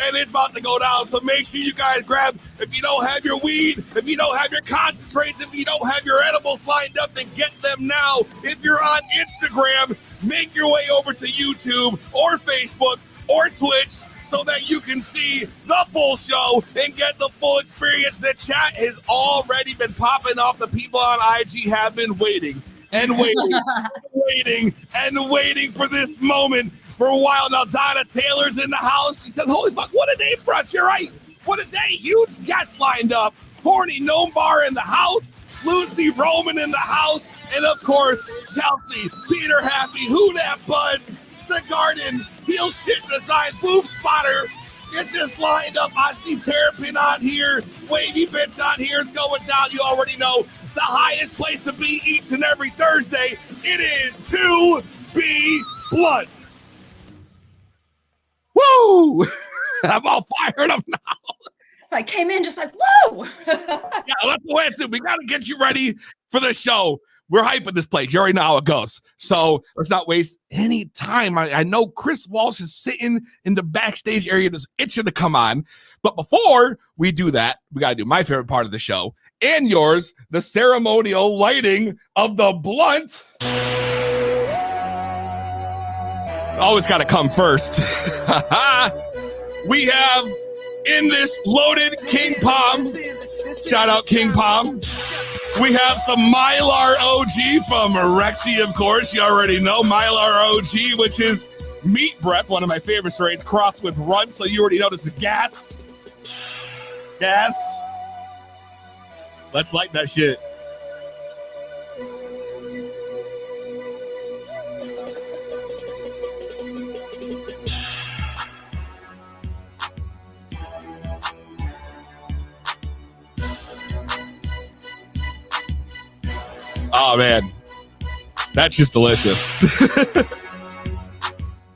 and it's about to go down. So make sure you guys grab, if you don't have your weed, if you don't have your concentrates, if you don't have your edibles lined up, then get them now. If you're on Instagram, make your way over to YouTube or Facebook or Twitch so that you can see the full show and get the full experience. The chat has already been popping off. The people on IG have been waiting and waiting waiting for this moment for a while now. Donna Taylor's in the house. She says, holy fuck, what a day for us. You're right. What a day. Huge guests lined up. Horny Gnome Bar in the house. Lucy Roman in the house. And of course, Chelsea, Peter Happy, Who Dat Buds, The Garden, Heel Shit Design, Boob Spotter. It's just lined up. I see Terrapin on here. Wavy Bitch on here. It's going down. You already know the highest place to be each and every Thursday. It is to be blunt. Woo! I'm all fired up now. I came in just like, whoa! Yeah, let's go into. We got to get you ready for the show. We're hyping this place. You already know how it goes. So let's not waste any time. I know Chris Walsh is sitting in the backstage area just itching to come on. But before we do that, we got to do my favorite part of the show and yours, the ceremonial lighting of the blunt. Always got to come first. We have in this loaded King Palm. Shout out King Palm. We have some Mylar OG from Rexy, of course. You already know Mylar OG, which is meat breath, one of my favorite strains, crossed with run. So you already know this is gas. Gas. Let's light that shit. Oh, man. That's just delicious.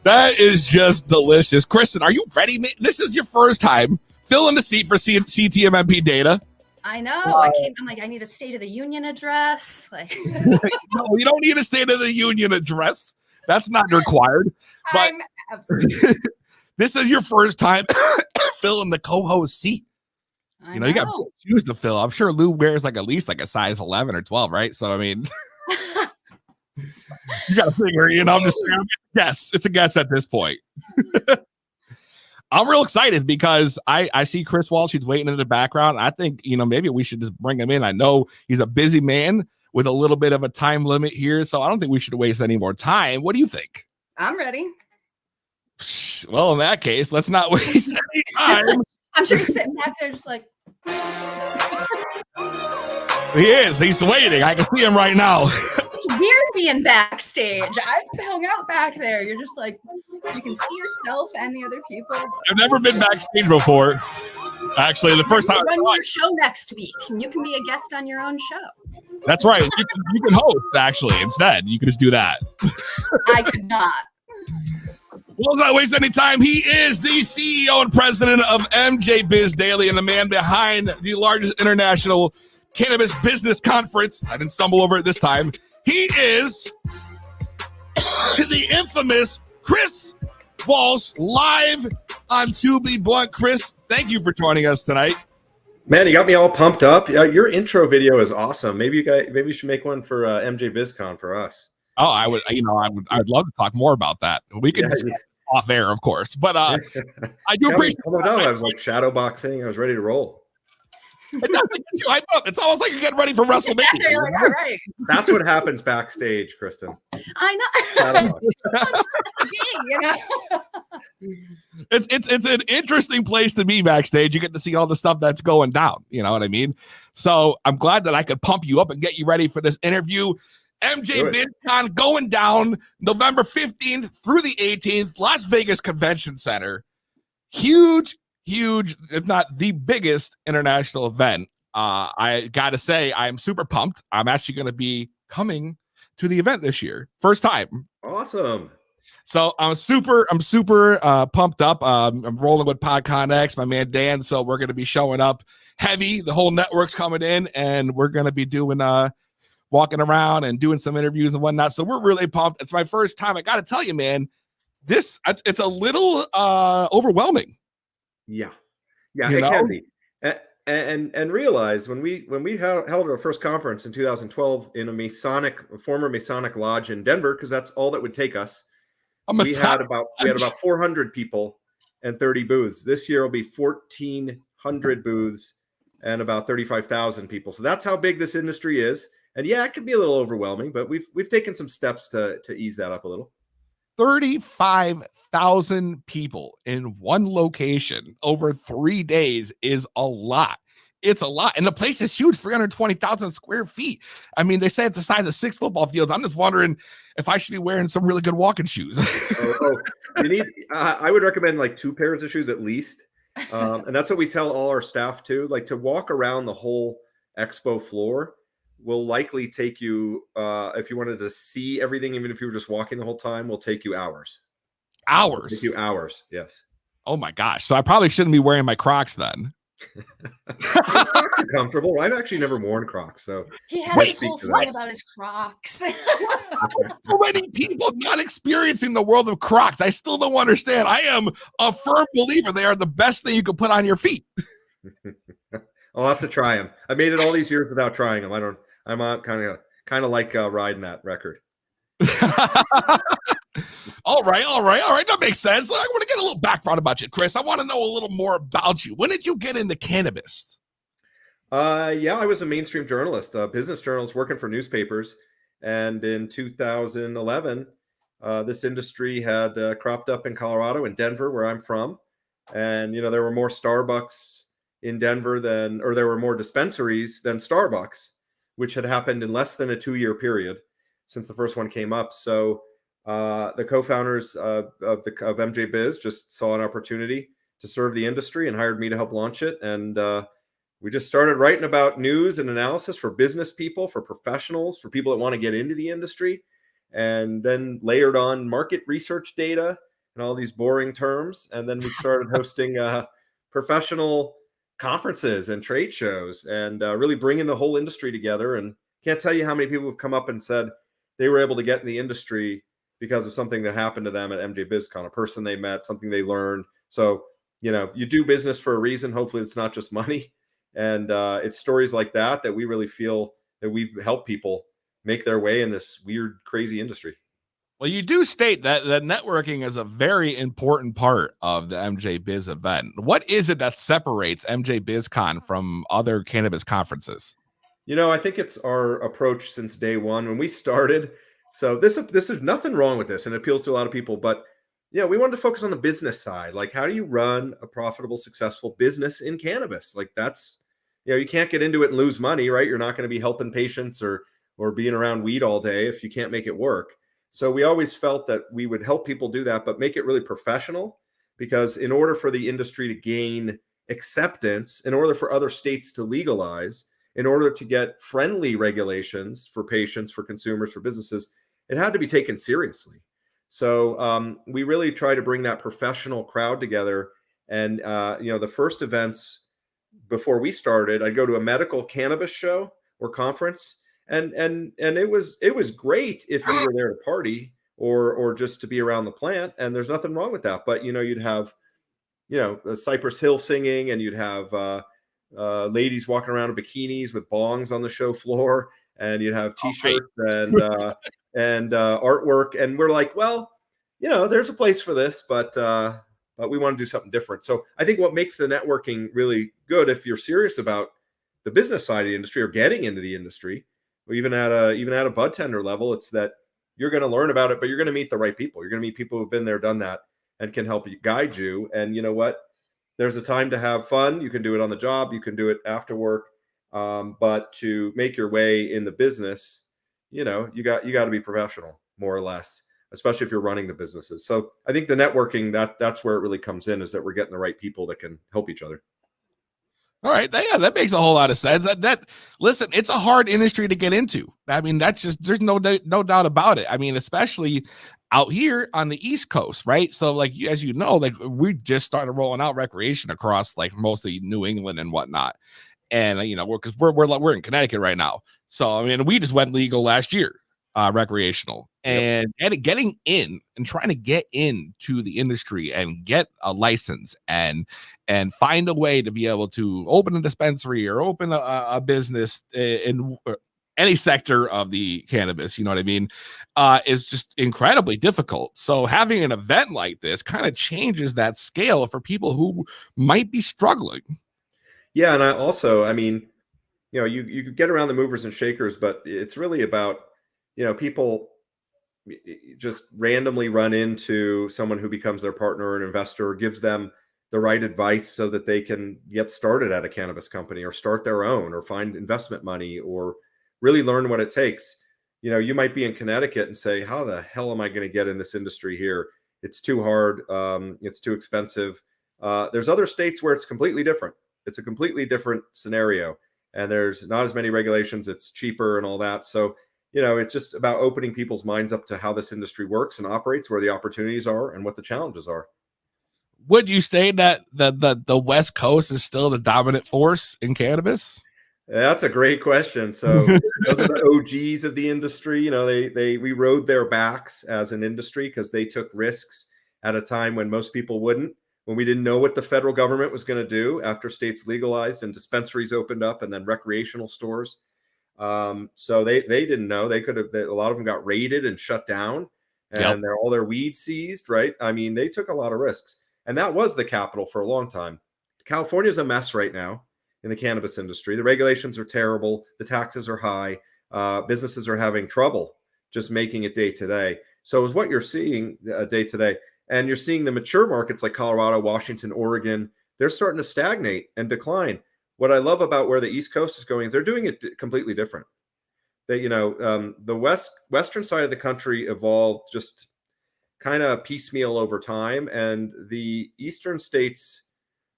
That is just delicious. Kristen, are you ready, man? This is your first time filling the seat for CTMMP data. I know. I'm like, I need a State of the Union address. Like, No, you don't need a State of the Union address. That's not required. But I'm absolutely. this is your first time filling the co-host seat. I You got shoes to fill. I'm sure Lou wears like at least like a size 11 or 12, right? So I mean, you got to figure. I'm just saying, guess. It's a guess at this point. I'm real excited because I see Chris Walsh. He's waiting in the background. I think maybe we should just bring him in. I know he's a busy man with a little bit of a time limit here, so I don't think we should waste any more time. What do you think? I'm ready. Well, in that case, let's not waste any time. I'm sure he's sitting back there just like. He is. He's waiting. I can see him right now. It's weird being backstage. I've hung out back there. You're just like, you can see yourself and the other people. I've never been backstage before. Actually, the first time. Run your show next week, and you can be a guest on your own show. That's right. You can host, actually, instead. You can just do that. I could not. Well, let's not waste any time. He is the CEO and president of MJBizDaily's and the man behind the largest international cannabis business conference. I didn't stumble over it this time. He is the infamous Chris Walsh, live on To Be Blunt. Chris, thank you for joining us tonight. Man, you got me all pumped up. Your intro video is awesome. Maybe you should make one for MJBizCon for us. Oh, I would love to talk more about that. We can discuss off air, of course, but I do appreciate it. I was like shadow boxing. I was ready to roll. It's almost like you're getting ready for WrestleMania. Yeah, you're like, all right. That's what happens backstage, Kristen. I know. It's an interesting place to be backstage. You get to see all the stuff that's going down. You know what I mean? So I'm glad that I could pump you up and get you ready for this interview. MJBizCon going down November 15th through the 18th, Las Vegas Convention Center. Huge, if not the biggest international event. I got to say, I'm super pumped. I'm actually going to be coming to the event this year. First time. Awesome. So I'm super pumped up. I'm rolling with PodConX, my man Dan. So we're going to be showing up heavy. The whole network's coming in, and we're going to be doing walking around and doing some interviews and whatnot. So we're really pumped. It's my first time. I got to tell you, man, it's a little overwhelming. Yeah, You it can know? be. And realize when we held our first conference in 2012 in a former Masonic lodge in Denver, because that's all that would take us. I'm We had about 400 people and 30 booths. This year will be 1,400 booths and about 35,000 people. So that's how big this industry is. And yeah, it can be a little overwhelming, but we've taken some steps to ease that up a little. 35,000 people in one location over 3 days is a lot. It's a lot. And the place is huge, 320,000 square feet. I mean, they say it's the size of 6 football fields. I'm just wondering if I should be wearing some really good walking shoes. You need, I would recommend like 2 pairs of shoes at least. And that's what we tell all our staff too. Like, to walk around the whole expo floor will likely take you, if you wanted to see everything, even if you were just walking the whole time, will take you hours. Hours? Take you hours, yes. Oh my gosh. So I probably shouldn't be wearing my Crocs then. Crocs are comfortable. I've actually never worn Crocs, so he has a whole fight about his Crocs. So many people not experiencing the world of Crocs. I still don't understand. I am a firm believer they are the best thing you can put on your feet. I'll have to try them. I made it all these years without trying them. I'm kind of like riding that record. All right. That makes sense. I want to get a little background about you, Chris. I want to know a little more about you. When did you get into cannabis? Yeah, I was a mainstream journalist, business journalist working for newspapers. And in 2011, this industry had cropped up in Colorado, in Denver, where I'm from. And, there were more Starbucks in Denver there were more dispensaries than Starbucks, which had happened in less than a 2-year period since the first one came up. So the co-founders of MJBiz just saw an opportunity to serve the industry and hired me to help launch it. And we just started writing about news and analysis for business people, for professionals, for people that want to get into the industry, and then layered on market research data and all these boring terms. And then we started hosting professional conferences and trade shows, and really bringing the whole industry together. And can't tell you how many people have come up and said they were able to get in the industry because of something that happened to them at MJBizCon, a person they met, something they learned. So, you do business for a reason. Hopefully it's not just money. And it's stories like that we really feel that we've helped people make their way in this weird, crazy industry. Well, you do state that networking is a very important part of the MJBiz event. What is it that separates MJBizCon from other cannabis conferences? I think it's our approach since day one when we started. So this is nothing wrong with this, and it appeals to a lot of people. But we wanted to focus on the business side. Like, how do you run a profitable, successful business in cannabis? Like, that's, you can't get into it and lose money, right? You're not going to be helping patients or being around weed all day if you can't make it work. So we always felt that we would help people do that, but make it really professional, because in order for the industry to gain acceptance, in order for other states to legalize, in order to get friendly regulations for patients, for consumers, for businesses, it had to be taken seriously. So we really try to bring that professional crowd together. And, the first events before we started, I'd go to a medical cannabis show or conference. And it was great if you were there to party or just to be around the plant, and there's nothing wrong with that. But you'd have Cypress Hill singing, and you'd have ladies walking around in bikinis with bongs on the show floor, and you'd have T-shirts and artwork, and we're like, well, there's a place for this, but we want to do something different. So I think what makes the networking really good, if you're serious about the business side of the industry or getting into the industry, or even at a bud tender level, it's that you're going to learn about it, but you're going to meet the right people. You're going to meet people who've been there, done that, and can help you, guide you. And you know what? There's a time to have fun. You can do it on the job. You can do it after work. But to make your way in the business, you got to be professional, more or less, especially if you're running the businesses. So I think the networking, that's where it really comes in, is that we're getting the right people that can help each other. All right. Yeah, that makes a whole lot of sense. Listen, it's a hard industry to get into. I mean, there's no doubt about it. I mean, especially out here on the East Coast, right? So like, as you know, like we just started rolling out recreation across like mostly New England and whatnot. And, because we're in Connecticut right now. So, I mean, we just went legal last year. recreational, and getting in and trying to get into the industry and get a license and find a way to be able to open a dispensary or open a business in any sector of the cannabis, you know what I mean, is just incredibly difficult. So having an event like this kind of changes that scale for people who might be struggling. Yeah, and I mean, you could get around the movers and shakers, but it's really about, people just randomly run into someone who becomes their partner or an investor, or gives them the right advice so that they can get started at a cannabis company or start their own or find investment money or really learn what it takes. You might be in Connecticut and say, how the hell am I going to get in this industry here? It's too hard. It's too expensive. There's other states where it's completely different. It's a completely different scenario, and there's not as many regulations. It's cheaper and all that. So, it's just about opening people's minds up to how this industry works and operates, where the opportunities are and what the challenges are. Would you say that the West Coast is still the dominant force in cannabis? That's a great question. So those are the OGs of the industry. We rode their backs as an industry because they took risks at a time when most people wouldn't, when we didn't know what the federal government was going to do after states legalized and dispensaries opened up and then recreational stores. So they didn't know. They could have, a lot of them got raided and shut down, and all their weed seized, right? I mean, they took a lot of risks, and that was the capital for a long time. California's a mess right now in the cannabis industry. The regulations are terrible. The taxes are high. Businesses are having trouble just making it day to day. So is what you're seeing day to day. And you're seeing the mature markets like Colorado, Washington, Oregon, they're starting to stagnate and decline. What I love about where the East Coast is going is they're doing it completely different. The western side of the country evolved just kind of piecemeal over time, and the eastern states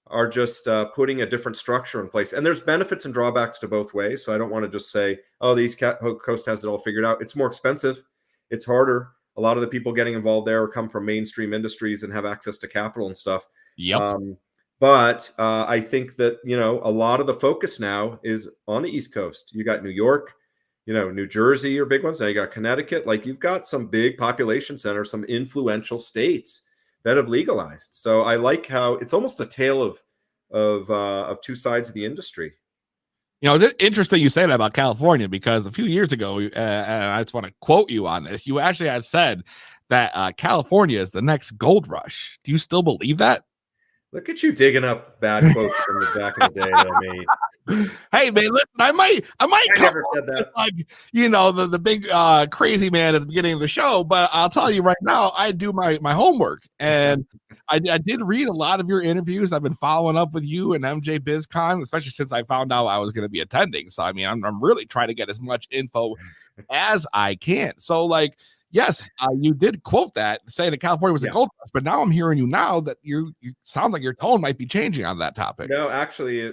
are just putting a different structure in place. And there's benefits and drawbacks to both ways. So I don't want to just say, oh, the East Coast has it all figured out. It's more expensive. It's harder. A lot of the people getting involved there come from mainstream industries and have access to capital and stuff. But I think that, a lot of the focus now is on the East Coast. You got New York, New Jersey are big ones. Now you got Connecticut. Like, you've got some big population centers, some influential states that have legalized. So I like how it's almost a tale of two sides of the industry. It's interesting you say that about California, because a few years ago, and I just want to quote you on this, you actually had said that California is the next gold rush. Do you still believe that? Look at you digging up bad quotes from the back in the day that I made. Hey man, listen, I might never said that. Like, the big crazy man at the beginning of the show, but I'll tell you right now, I do my homework, and I did read a lot of your interviews. I've been following up with you and MJBizCon, especially since I found out I was going to be attending. So I mean, I'm really trying to get as much info as I can. So like, yes, you did quote that, saying that California was a gold rush, but now I'm hearing you now that you sounds like your tone might be changing on that topic. No, actually,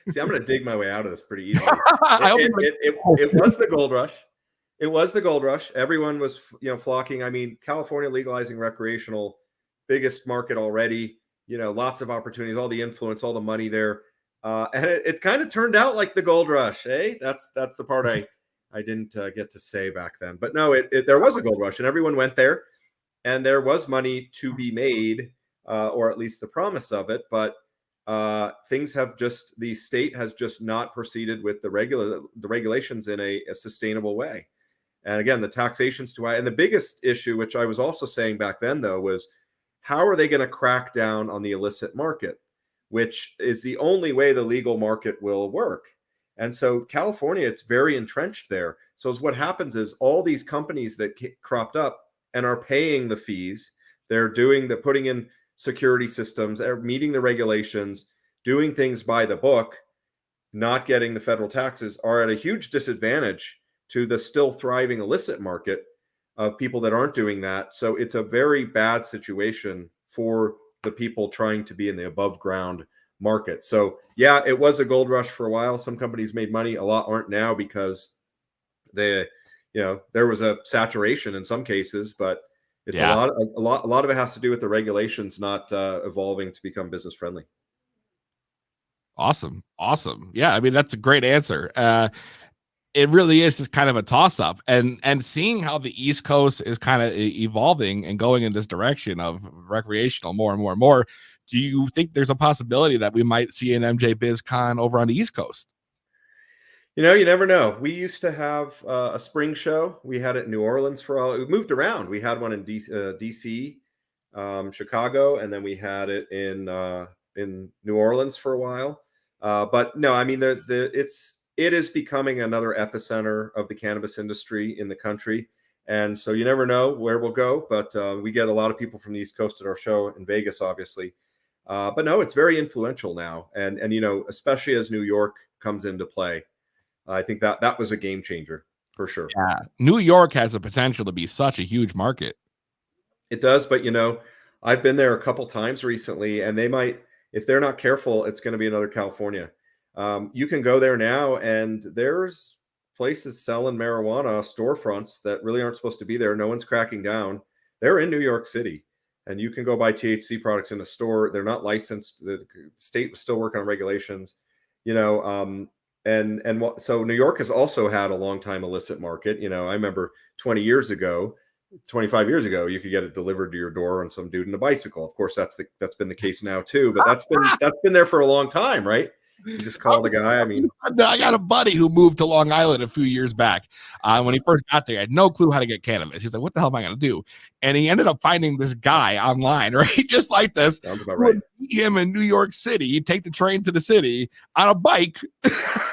see, I'm going to dig my way out of this pretty easily. It was the gold rush. It was the gold rush. Everyone was, flocking. I mean, California legalizing recreational, biggest market already. Lots of opportunities, all the influence, all the money there, and it kind of turned out like the gold rush. That's the part I didn't get to say back then. But no, there was a gold rush, and everyone went there, and there was money to be made, or at least the promise of it. But the state has just not proceeded with the regulations in a sustainable way. And again, the taxation's too high. And the biggest issue, which I was also saying back then, though, was how are they going to crack down on the illicit market, which is the only way the legal market will work. And so California, it's very entrenched there. So what happens is all these companies that cropped up and are paying the fees, they're putting in security systems, they're meeting the regulations, doing things by the book, not getting the federal taxes, are at a huge disadvantage to the still thriving illicit market of people that aren't doing that. So it's a very bad situation for the people trying to be in the above ground market. So yeah, it was a gold rush for a while. Some companies made money, a lot aren't now because there was a saturation in some cases, but it's a lot of it has to do with the regulations not evolving to become business friendly. Awesome. Yeah, I mean, that's a great answer. it really is just kind of a toss up, and seeing how the East Coast is kind of evolving and going in this direction of recreational more and more and more. Do you think there's a possibility that we might see an MJBizCon over on the East Coast? You know, you never know. We used to have a spring show. We had it in New Orleans for all. We moved around. We had one in DC, Chicago, and then we had it in New Orleans for a while. But no, I mean, it is becoming another epicenter of the cannabis industry in the country, and so you never know where we'll go. But we get a lot of people from the East Coast at our show in Vegas, obviously. But no, it's very influential now, and you know, especially as New York comes into play. I think that was a game changer for sure. Yeah, New York has the potential to be such a huge market. It does, but you know, I've been there a couple times recently, and they might, if they're not careful, it's going to be another California. You can go there now, and there's places selling marijuana, storefronts that really aren't supposed to be there. No one's cracking down. They're in New York City, and you can go buy THC products in a store. They're not licensed. The state was still working on regulations, you know. So New York has also had a long time illicit market. You know, I remember 25 years ago, you could get it delivered to your door on some dude in a bicycle. Of course, that's been the case now too, but that's been there for a long time, right? You just call the guy. I mean, I got a buddy who moved to Long Island a few years back. When he first got there, he had no clue how to get cannabis. He's like, what the hell am I going to do? And he ended up finding this guy online, right? Just like this. Sounds about right. Meet him in New York City. He'd take the train to the city on a bike.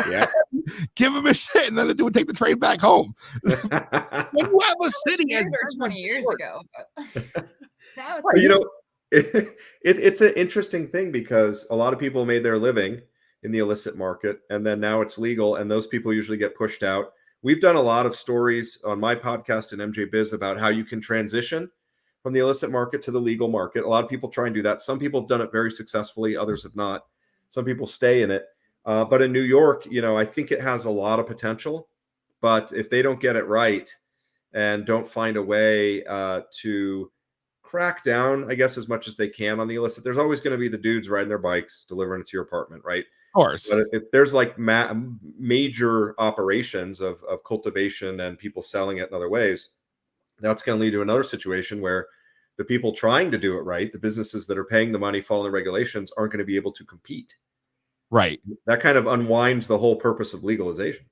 Yeah. Give him a shit, and then the dude would take the train back home. When you have a city as 20 years ago. Now it's you know, it's an interesting thing because a lot of people made their living in the illicit market, and then now it's legal, and those people usually get pushed out. We've done a lot of stories on my podcast and MJ Biz about how you can transition from the illicit market to the legal market. A lot of people try and do that. Some people have done it very successfully, others have not. Some people stay in it. But in New York, you know, I think it has a lot of potential, but if they don't get it right and don't find a way to crack down, I guess, as much as they can on the illicit, there's always going to be the dudes riding their bikes, delivering it to your apartment, right? Of course. But if there's like major operations of cultivation and people selling it in other ways, that's going to lead to another situation where the people trying to do it right, the businesses that are paying the money, following regulations, aren't going to be able to compete. Right. That kind of unwinds the whole purpose of legalization.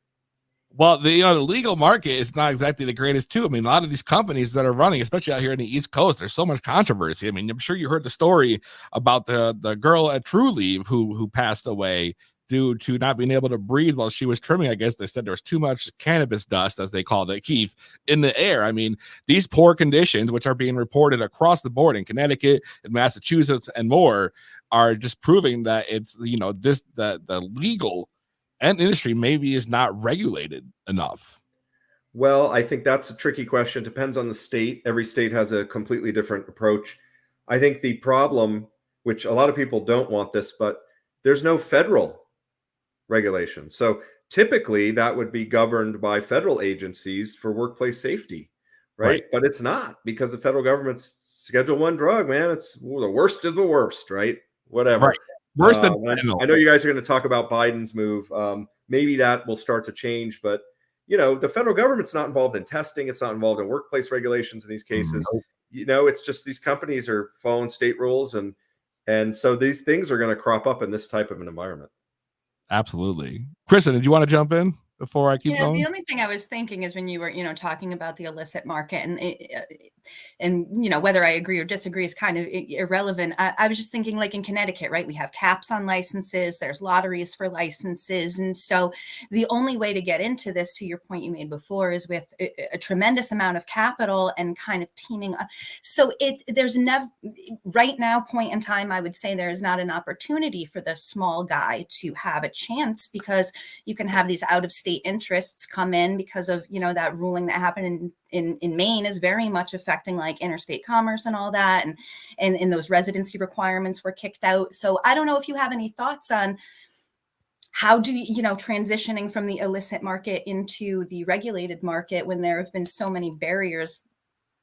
Well, the legal market is not exactly the greatest too. I mean, a lot of these companies that are running, especially out here in the East Coast, there's so much controversy. I mean, I'm sure you heard the story about the girl at True Leave who passed away due to not being able to breathe while she was trimming. I guess they said there was too much cannabis dust, as they called it, Keith, in the air. I mean, these poor conditions, which are being reported across the board in Connecticut and Massachusetts and more, are just proving that it's, you know, the legal and industry maybe is not regulated enough. Well, I think that's a tricky question. Depends on the state. Every state has a completely different approach. I think the problem, which a lot of people don't want this, but there's no federal regulation. So typically that would be governed by federal agencies for workplace safety, right? But it's not, because the federal government's Schedule I drug, man. It's the worst of the worst, right? Whatever. Right. Worse than I know you guys are going to talk about Biden's move. Maybe that will start to change, but you know, the federal government's not involved in testing. It's not involved in workplace regulations in these cases. Nope. You know, it's just these companies are following state rules, and so these things are going to crop up in this type of an environment. Absolutely. Kristen, did you want to jump in before I keep going? The only thing I was thinking is when you were, talking about the illicit market and whether I agree or disagree is kind of irrelevant. I was just thinking, like in Connecticut, right? We have caps on licenses. There's lotteries for licenses. And so the only way to get into this, to your point you made before, is with a tremendous amount of capital and kind of teaming up. So there's never, right now, point in time, I would say there is not an opportunity for the small guy to have a chance, because you can have these out of state interests come in because of, that ruling that happened in Maine is very much affecting like interstate commerce and all that. And those residency requirements were kicked out. So I don't know if you have any thoughts on how do you, transitioning from the illicit market into the regulated market when there have been so many barriers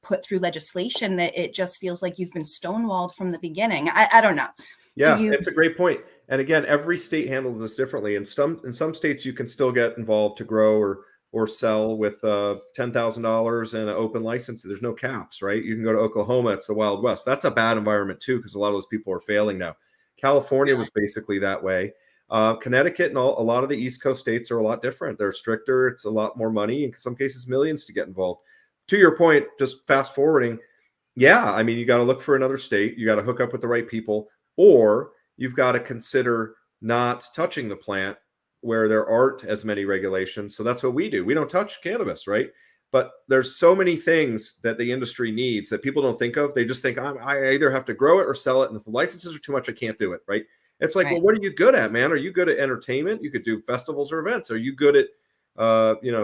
put through legislation that it just feels like you've been stonewalled from the beginning. I don't know. Yeah, it's a great point. And again, every state handles this differently. In some states, you can still get involved to grow or or sell with $10,000 and an open license. There's no caps, right? You can go to Oklahoma. It's the Wild West. That's a bad environment too, because a lot of those people are failing now. California was basically that way. Connecticut and a lot of the East Coast states are a lot different. They're stricter. It's a lot more money, in some cases millions to get involved. To your point, just fast forwarding, yeah, I mean, you got to look for another state. You got to hook up with the right people, or you've got to consider not touching the plant where there aren't as many regulations. So that's what we do. We don't touch cannabis, right? But there's so many things that the industry needs that people don't think of. They just think I either have to grow it or sell it, and if the licenses are too much, I can't do it, right? It's like, well, what are you good at, man? Are you good at entertainment? You could do festivals or events. Are you good at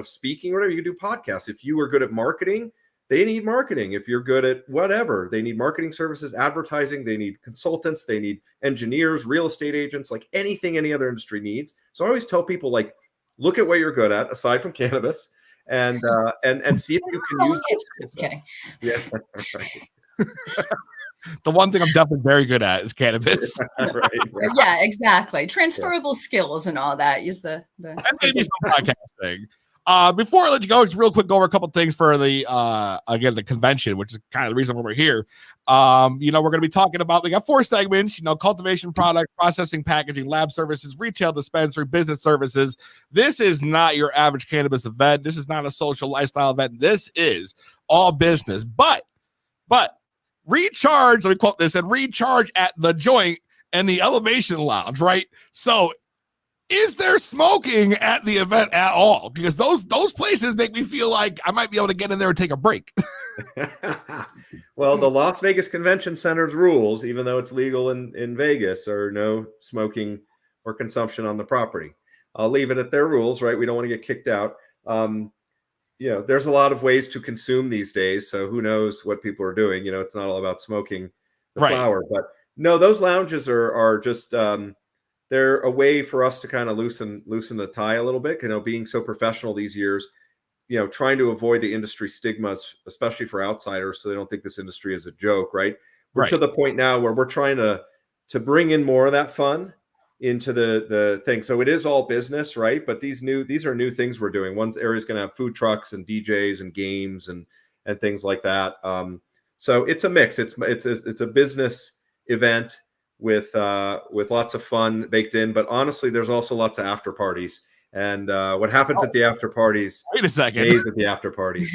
speaking or whatever? You could do podcasts. If you are good at marketing, they need marketing. If you're good at whatever, they need marketing services, advertising, they need consultants, they need engineers, real estate agents, like anything any other industry needs. So I always tell people, like, look at what you're good at aside from cannabis, and see if you can use those skills. Yeah. The one thing I'm definitely very good at is cannabis. Right. Yeah, exactly. Transferable skills and all that. Use the and maybe some podcasting. Before I let you go, just real quick, go over a couple things for the the convention, which is kind of the reason why we're here. We're going to be talking about, we got 4 segments, cultivation, product, processing, packaging, lab services, retail, dispensary, business services. This is not your average cannabis event. This is not a social lifestyle event. This is all business. But recharge, let me quote this, and recharge at the joint and the Elevation Lounge, right? So is there smoking at the event at all? Because those places make me feel like I might be able to get in there and take a break. Well, the Las Vegas Convention Center's rules, even though it's legal in Vegas, are no smoking or consumption on the property. I'll leave it at their rules, right? We don't want to get kicked out. There's a lot of ways to consume these days, so who knows what people are doing. It's not all about smoking the flower. But no, those lounges are just they're a way for us to kind of loosen the tie a little bit. Being so professional these years, trying to avoid the industry stigmas, especially for outsiders, so they don't think this industry is a joke, right? We're to the point now where we're trying to bring in more of that fun into the thing. So it is all business, right? But these are new things we're doing. One area is going to have food trucks and DJs and games and things like that. So it's a mix. It's a business event with lots of fun baked in. But honestly, there's also lots of after parties. And what happens at the after parties? Wait a second. Stays at the after parties.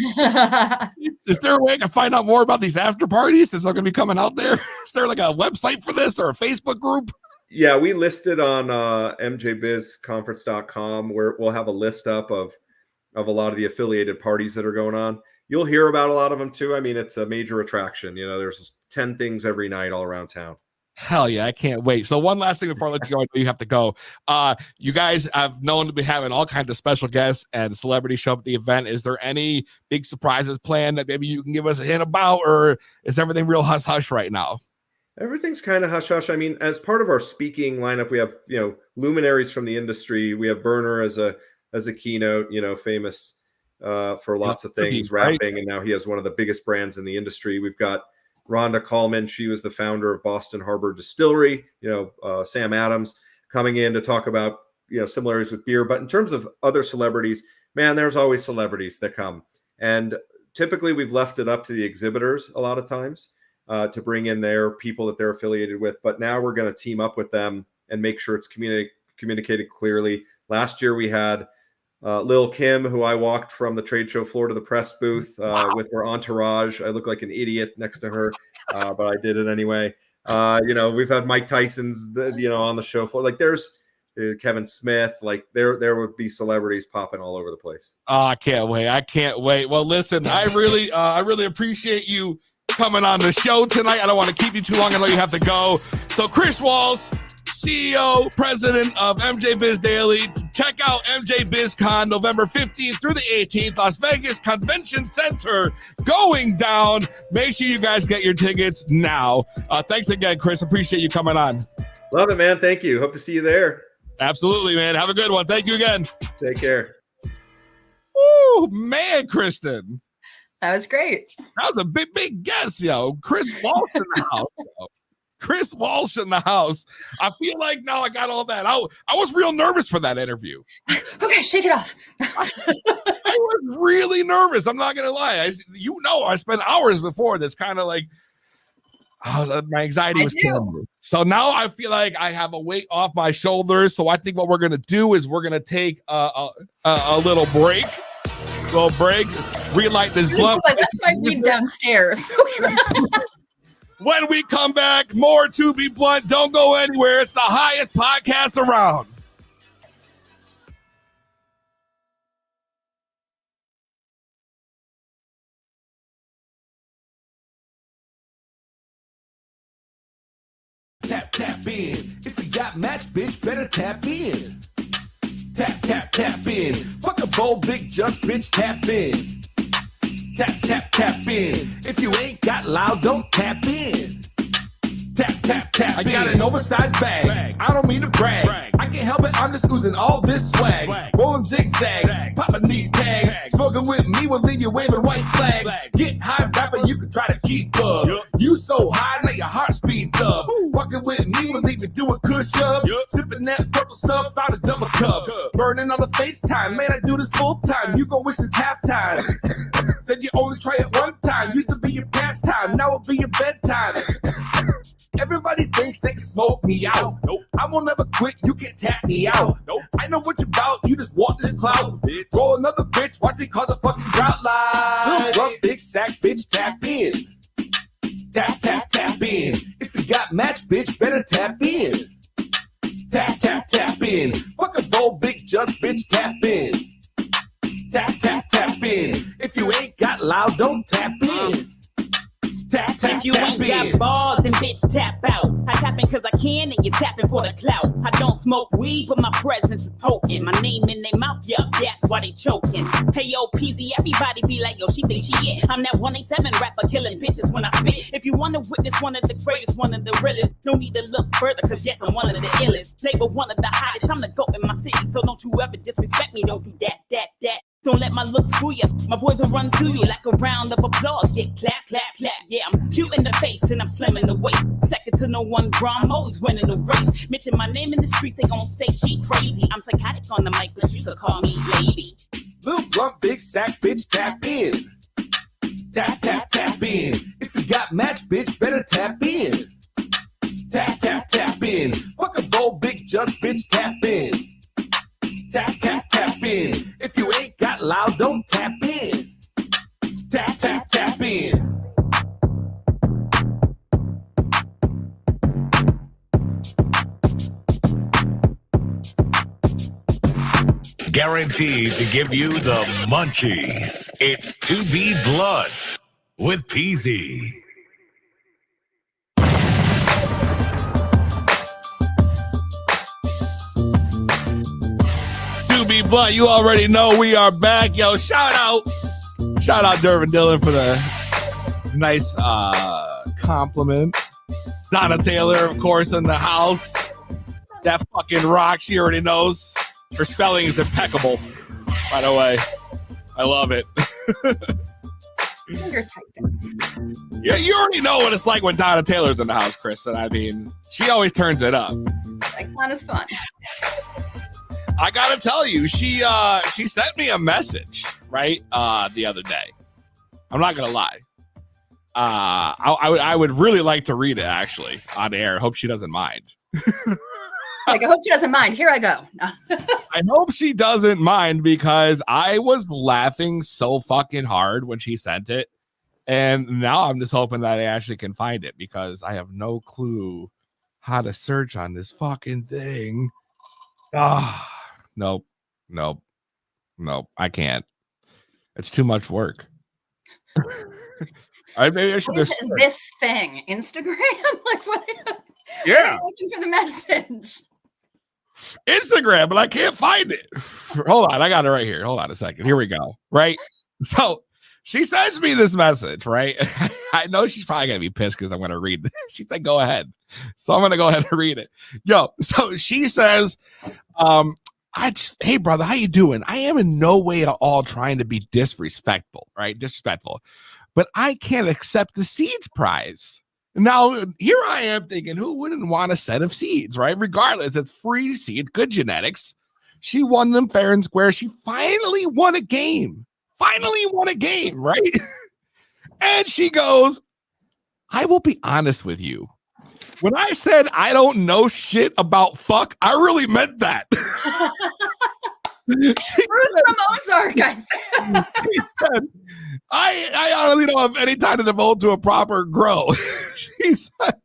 Is there a way I can find out more about these after parties? Is there going to be coming out there? Is there like a website for this or a Facebook group? Yeah, we listed on MJBizConference.com, where we'll have a list up of a lot of the affiliated parties that are going on. You'll hear about a lot of them too. I mean, it's a major attraction. There's 10 things every night all around town. Hell yeah, I can't wait. So one last thing before I let you go, I know you have to go. You guys have known to be having all kinds of special guests and celebrities show up at the event. Is there any big surprises planned that maybe you can give us a hint about, or is everything real hush-hush right now? Everything's kind of hush-hush. I mean, as part of our speaking lineup, we have, luminaries from the industry. We have Burner as a keynote, famous for lots of things, rapping, and now he has one of the biggest brands in the industry. We've got Rhonda Coleman. She was the founder of Boston Harbor Distillery. Sam Adams coming in to talk about, similarities with beer. But in terms of other celebrities, man, there's always celebrities that come. And typically we've left it up to the exhibitors a lot of times to bring in their people that they're affiliated with. But now we're going to team up with them and make sure it's communicated clearly. Last year we had Lil Kim, who I walked from the trade show floor to the press booth with her entourage. I look like an idiot next to her, but I did it anyway. We've had Mike Tyson's, on the show floor. Like there's Kevin Smith. Like there would be celebrities popping all over the place. Oh, I can't wait. Well, listen, I really appreciate you coming on the show tonight. I don't want to keep you too long. I know you have to go. So Chris Walsh, CEO, president of MJBizDaily. Check out MJBizCon November 15th through the 18th, Las Vegas Convention Center going down. Make sure you guys get your tickets now. Thanks again, Chris. Appreciate you coming on. Love it, man. Thank you. Hope to see you there. Absolutely, man. Have a good one. Thank you again. Take care. Oh, man, Kristen. That was great. That was a big guess, yo. Chris Walsh in the house, yo. Chris Walsh in the house. I feel like now I got all that out. I was real nervous for that interview. Okay, shake it off. I was really nervous. I'm not gonna lie. I spent hours before that's kind of like my anxiety was killing me. So now I feel like I have a weight off my shoulders. So I think what we're gonna do is we're gonna take a little break. Relight this blunt. Like, that's my weed downstairs. When we come back, more To Be Blunt. Don't go anywhere. It's the highest podcast around. Tap, tap in. If you got match, bitch, better tap in. Tap, tap, tap in. Fuck a bold, big jumps, bitch, tap in. Tap, tap, tap in. If you ain't got loud, don't tap in. Tap, tap, tap. I got an oversized bag. I don't mean to brag. I can't help it, I'm just oozing all this swag. Rolling zigzags, popping these tags. Smoking with me will leave you waving white flags. Get high, rapper, you can try to keep up. You so high, now your heart speeds up. Walking with me will leave you doing push-ups. Sipping that purple stuff out of double cup. Burning on the FaceTime, man, I do this full time. You gon' wish it's halftime. Said you only try it one time. Used to be your pastime, now it'll be your bedtime. Everybody thinks they can smoke me out. Nope. I won't never quit, you can't tap me out. Nope. I know what you're about, you just want this clout. Bitch. Roll another bitch, watch me cause a fucking drought line. Little big sack, bitch, tap in. Tap, tap, tap in. If you got match, bitch, better tap in. Tap, tap, tap in. Fuck a bold, big jump, bitch, tap in. Tap, tap, tap in. If you ain't got loud, don't tap in. Tap, tap, if you tap ain't in. got balls, then bitch tap out. I tap in cause I can and you tapping for the clout. I don't smoke weed, but my presence is potent. My name in their mouth, yeah, that's why they choking. Hey yo, Peezy, everybody be like, yo, she think she it. I'm that 187 rapper killing bitches when I spit. If you wanna witness one of the greatest, one of the realest, no need to look further cause yes, I'm one of the illest. Label one of the hottest, I'm the GOAT in my city. So don't you ever disrespect me, don't do that. Don't let my looks fool you. My boys will run through you like a round of applause. Get clap, clap, clap. Yeah, I'm cute in the face and I'm slim in the waist. Second to no one, bro, I'm always winning the race. Mention my name in the streets, they gon' say she crazy. I'm psychotic on the mic, but you could call me lady. Little blunt, big sack, bitch, tap in. Tap, tap, tap in. If you got match, bitch, better tap in. Tap, tap, tap in. Fuck a bold, big jumps, bitch, tap in. Tap, tap, tap in. If you ain't got loud, don't tap in. Tap, tap, tap in. Guaranteed to give you the munchies. It's To Be Blunt with Peezy. To Be Blunt, you already know we are back. Yo, shout out Dervin Dillon for the nice compliment. Donna Taylor, of course, in the house. That fucking rock, she already knows. Her spelling is impeccable, by the way. I love it. Yeah, you already know what it's like when Donna Taylor's in the house, Chris. And I mean, she always turns it up. Like fun is fun. I gotta tell you, she sent me a message, right, the other day. I'm not gonna lie. I would really like to read it, actually, on air. Hope she doesn't mind. Like, I hope she doesn't mind. Here I go. I hope she doesn't mind because I was laughing so fucking hard when she sent it. And now I'm just hoping that I actually can find it because I have no clue how to search on this fucking thing. Nope. I can't. It's too much work. Maybe I should What is this thing? Instagram? Like, what? Yeah. I'm looking for the message. Instagram, but I can't find it. Hold on, I got it right here. Hold on a second. Here we go. Right. So she sends me this message, right? I know she's probably gonna be pissed because I'm gonna read this. She said, go ahead. So I'm gonna go ahead and read it. Yo, so she says, hey brother, how you doing? I am in no way at all trying to be disrespectful, right? Disrespectful, but I can't accept the seeds prize. Now, here I am thinking, who wouldn't want a set of seeds, right? Regardless, it's free seeds, good genetics. She won them fair and square. She finally won a game. finally won a game, right? And she goes, I will be honest with you. When I said I don't know shit about fuck, I really meant that. Bruce from Ozark. I honestly don't have any time to devote to a proper grow. She said,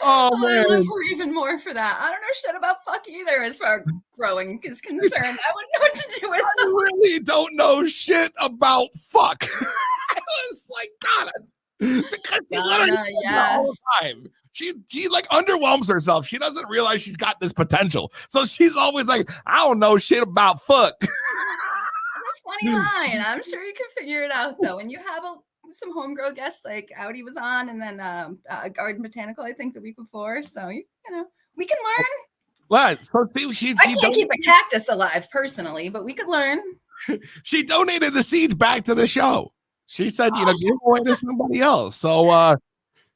oh man. I love her even more for that. I don't know shit about fuck either as far as growing is concerned. I wouldn't know what to do with it. I really don't know shit about fuck. I was like, God, because she literally says that all the time. She like underwhelms herself. She doesn't realize she's got this potential. So she's always like, I don't know shit about fuck. That's a funny line. I'm sure you can figure it out though. And you have some homegrown guests like Audi was on, and then Garden Botanical, I think, the week before. So you know, we can learn. What? So she I can't keep a cactus alive personally, but we could learn. She donated the seeds back to the show. She said, you know, give away to somebody else. So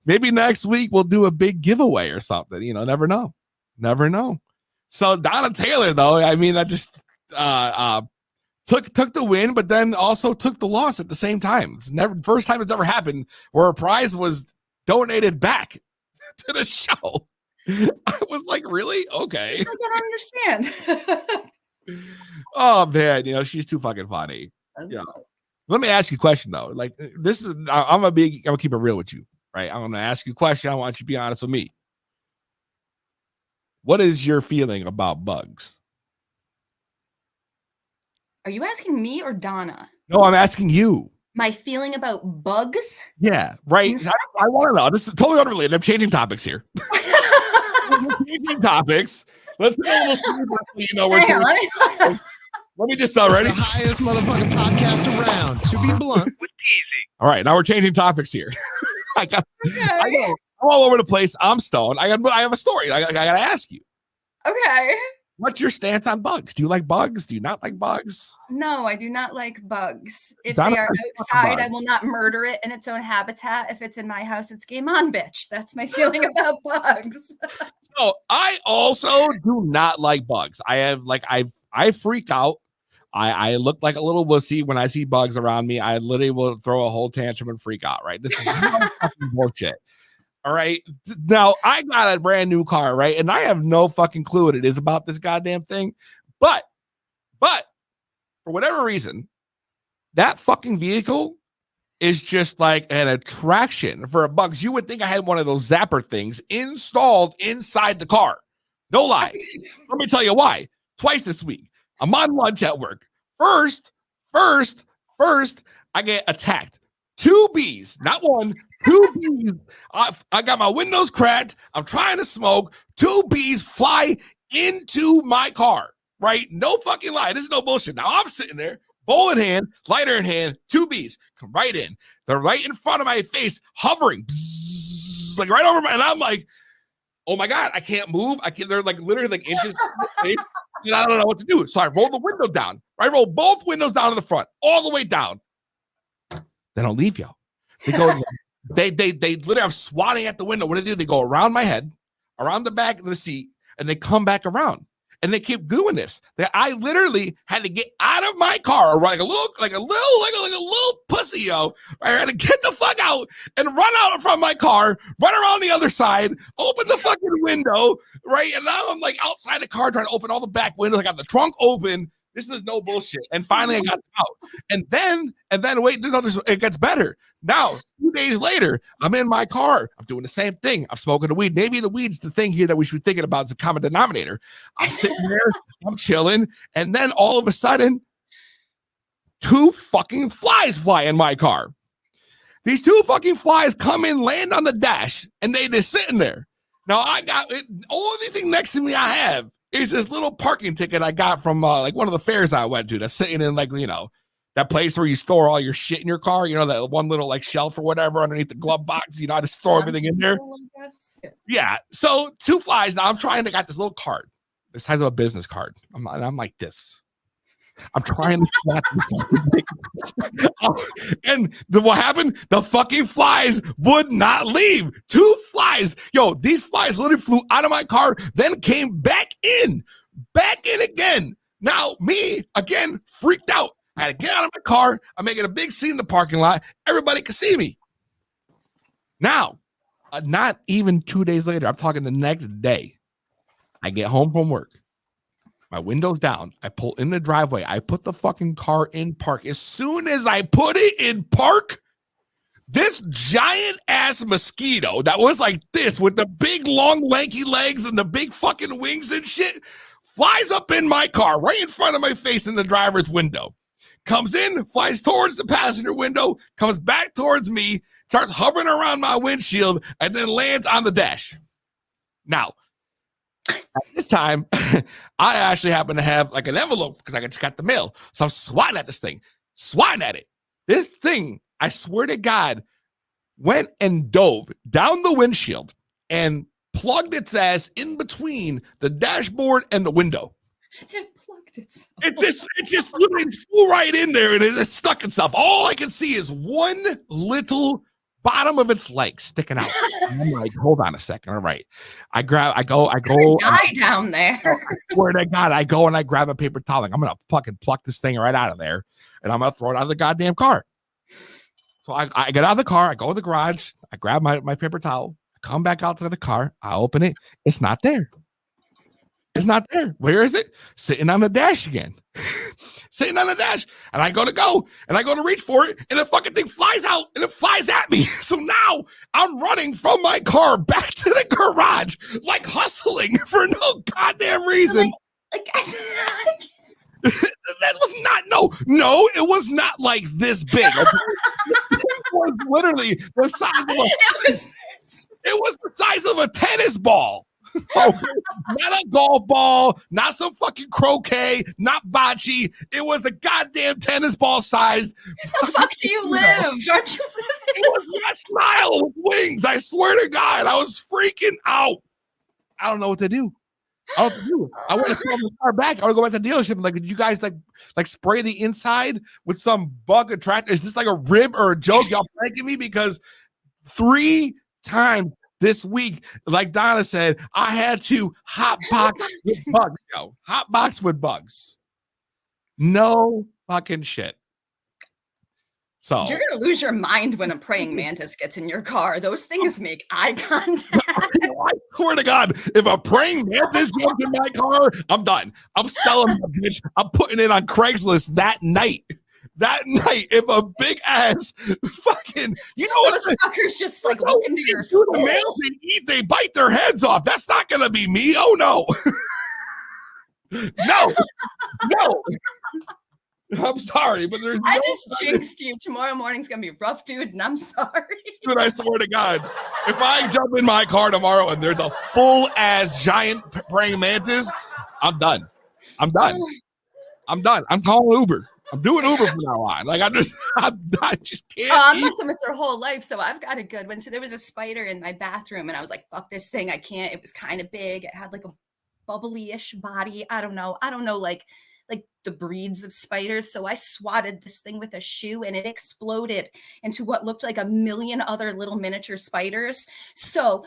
maybe next week we'll do a big giveaway or something. You know, never know. Never know. So Donna Taylor, though, I mean, I just took the win, but then also took the loss at the same time. It's never first time it's ever happened where a prize was donated back to the show. I was like, really? Okay. I don't understand. Oh man, you know, she's too fucking funny. Yeah. Let me ask you a question though. Like this is I'm gonna keep it real with you, right? I'm gonna ask you a question. I want you to be honest with me. What is your feeling about bugs? Are you asking me or Donna? No, I'm asking you. My feeling about bugs? Yeah, right. I want to know. This is totally unrelated. I'm changing topics here. Changing topics. Let's go a little deeper, you know. Let me just start ready. The highest motherfucking podcast around. To be blunt, with Peezy. All right, now we're changing topics here. I know. I'm all over the place. I'm stoned. I have a story. I gotta ask you. Okay. What's your stance on bugs? Do you like bugs? Do you not like bugs? No, I do not like bugs. If they are outside, I will not murder it in its own habitat. If it's in my house, it's game on, bitch. That's my feeling about bugs. So I also do not like bugs. I freak out. I look like a little wussy when I see bugs around me. I literally will throw a whole tantrum and freak out, right? This is fucking bullshit. All right. Now I got a brand new car, right? And I have no fucking clue what it is about this goddamn thing. But for whatever reason, that fucking vehicle is just like an attraction for bugs. You would think I had one of those zapper things installed inside the car. No lie. Let me tell you why. Twice this week. I'm on lunch at work. First, I get attacked. 2 bees, not 1, 2 bees. I got my windows cracked. I'm trying to smoke. 2 bees fly into my car, right? No fucking lie. This is no bullshit. Now I'm sitting there, bowl in hand, lighter in hand, 2 bees come right in. They're right in front of my face, hovering, bzzz, like right over my, and I'm like, oh my God, I can't move. They're like literally like inches. And I don't know what to do. So I roll the window down. I roll both windows down to the front, all the way down. They don't leave, yo. They go, they literally, I'm swatting at the window. What do? They go around my head, around the back of the seat, and they come back around. And they keep doing this. I literally had to get out of my car, like a little pussy, yo. I had to get the fuck out and run out from my car, run around the other side, open the fucking window, right? And now I'm like outside the car trying to open all the back windows. I got the trunk open. This is no bullshit. And finally I got out. And then wait, it gets better. Now, 2 days later, I'm in my car. I'm doing the same thing. I'm smoking the weed. Maybe the weed's the thing here that we should be thinking about as a common denominator. I'm sitting there, I'm chilling, and then all of a sudden, 2 fucking flies fly in my car. These 2 fucking flies come in, land on the dash, and they just sitting there. Now, I got it. Only thing next to me I have is this little parking ticket I got from like one of the fairs I went to that's sitting in like, you know, that place where you store all your shit in your car, you know, that one little like shelf or whatever underneath the glove box, you know, how to store everything in there. Yeah. So 2 flies. Now I got this little card, the size of a business card. I'm like this. I'm trying to slap and what happened? The fucking flies would not leave. 2 flies. Yo, these flies literally flew out of my car, then came back in again. Now, me, again, freaked out. I had to get out of my car. I'm making a big scene in the parking lot. Everybody can see me. Now, not even 2 days later, I'm talking the next day. I get home from work. My window's down. I pull in the driveway. I put the fucking car in park. As soon as I put it in park, this giant ass mosquito that was like this with the big long lanky legs and the big fucking wings and shit flies up in my car right in front of my face in the driver's window. Comes in, flies towards the passenger window, comes back towards me, starts hovering around my windshield, and then lands on the dash. Now, at this time, I actually happen to have like an envelope because I just got the mail. So I'm swatting at this thing, swatting at it. This thing, I swear to God, went and dove down the windshield and plugged its ass in between the dashboard and the window. It plugged itself. It just literally flew right in there and it stuck itself. All I can see is one little bottom of its leg sticking out. And I'm like, hold on a second. All right. I go. Die down there. I swear to God, I go and I grab a paper towel. Like, I'm going to fucking pluck this thing right out of there. And I'm going to throw it out of the goddamn car. So I get out of the car. I go to the garage. I grab my paper towel. I come back out to the car. I open it. It's not there. It's not there. Where is it? Sitting on the dash again. Sitting on the dash. And I go to reach for it, and the fucking thing flies out, and it flies at me. So now I'm running from my car back to the garage, like hustling for no goddamn reason. That was not, no, it was not like this big. It was literally the size it was the size of a tennis ball. Oh, not a golf ball, not some fucking croquet, not bocce. It was a goddamn tennis ball size. Where the fuck do you live? Aren't you living? It was a smile with wings. I swear to God, I was freaking out. I don't know what to do. I want to throw the car back. I want to go back to the dealership and like, did you guys like spray the inside with some bug attractor? Is this like a rib or a joke? Y'all pranking me? Because 3 times this week, like Donna said, I had to hot box with bugs. Hot box with bugs. No fucking shit. So you're gonna lose your mind when a praying mantis gets in your car. Those things make eye contact. I swear to God, if a praying mantis gets in my car, I'm done. I'm selling that bitch. I'm putting it on Craigslist that night. If a big ass fucking, you know what? Those fuckers just like look into your soul. The males they bite their heads off. That's not gonna be me. Oh no. No. I'm sorry, but there's. I just jinxed you. Tomorrow morning's gonna be rough, dude, and I'm sorry. Dude, I swear to God, if I jump in my car tomorrow and there's a full ass giant praying mantis, I'm done. I'm calling Uber. I'm doing Uber from now on. Like I just can't. I'm messing with their whole life, so I've got a good one. So there was a spider in my bathroom, and I was like, "Fuck this thing! I can't." It was kind of big. It had like a bubbly-ish body. I don't know, like the breeds of spiders. So I swatted this thing with a shoe and it exploded into what looked like a million other little miniature spiders. So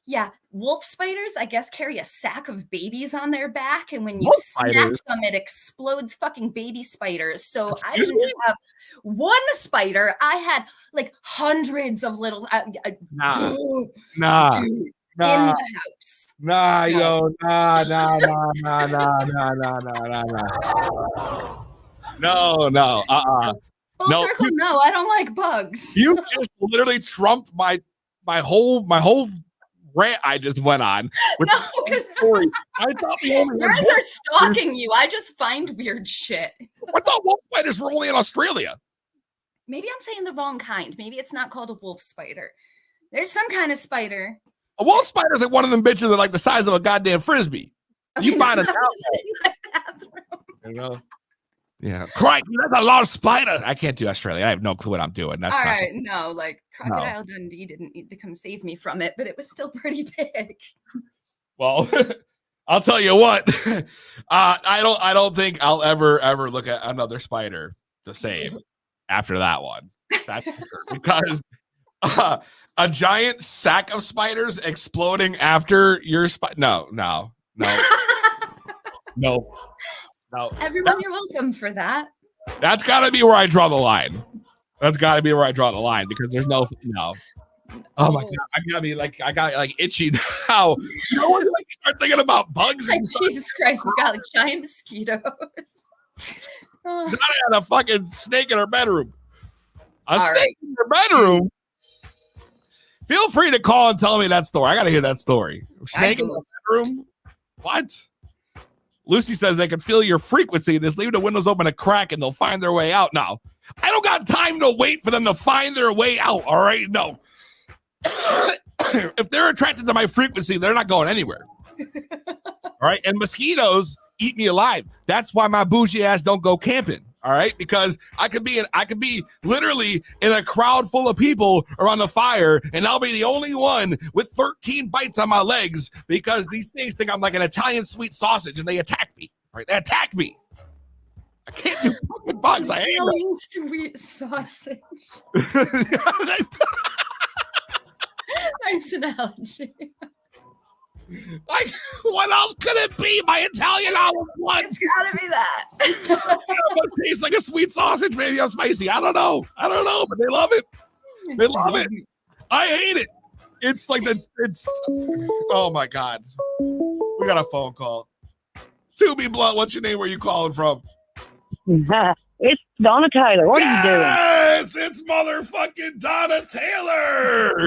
yeah, wolf spiders, I guess, carry a sack of babies on their back. And when you smack them, it explodes fucking baby spiders. So I didn't just have one spider. I had like hundreds of little. Nah. Dude, in the house. Nah. No. Full circle, no, I don't like bugs. You just literally trumped my whole rant I just went on. With because I thought the only birds are stalking you. I just find weird shit. I thought wolf spiders were only in Australia. Maybe I'm saying the wrong kind. Maybe it's not called a wolf spider. There's some kind of spider. A wolf spider is like one of them bitches that are like the size of a goddamn frisbee. You find it out. You know? Yeah. Crikey, that's a lot of spider. I can't do Australia. I have no clue what I'm doing. That's all right. No, like Crocodile Dundee didn't need to come save me from it, but it was still pretty big. Well, I'll tell you what. I don't think I'll ever look at another spider the same after that one. That's because a giant sack of spiders exploding after your No. Everyone, you're welcome for that. That's got to be where I draw the line. That's got to be where I draw the line because there's no. Oh my god! I got itchy now. You know when you start thinking about bugs? Like, Jesus Christ, we've got like giant mosquitoes. Donna had a fucking snake in her bedroom. Snake in her bedroom. Feel free to call and tell me that story. I got to hear that story. Snake in the bedroom? What? Lucy says they can feel your frequency. Just leave the windows open a crack and they'll find their way out. No, I don't got time to wait for them to find their way out. All right, no. If they're attracted to my frequency, they're not going anywhere. All right, and mosquitoes eat me alive. That's why my bougie ass don't go camping. All right, because I could be literally in a crowd full of people around the fire, and I'll be the only one with 13 bites on my legs because these things think I'm like an Italian sweet sausage, and they attack me. Right? They attack me. I can't do fucking bugs. I hate Italian sweet sausage. Nice analogy. Like, what else could it be? My Italian olive one. It's gotta be that. It tastes like a sweet sausage. Maybe I'm spicy. I don't know, but they love it. They love it. I hate it. It's like oh my god. We got a phone call. To be blunt, what's your name? Where you calling from? It's Donna Taylor. What are you doing? Yes, it's motherfucking Donna Taylor.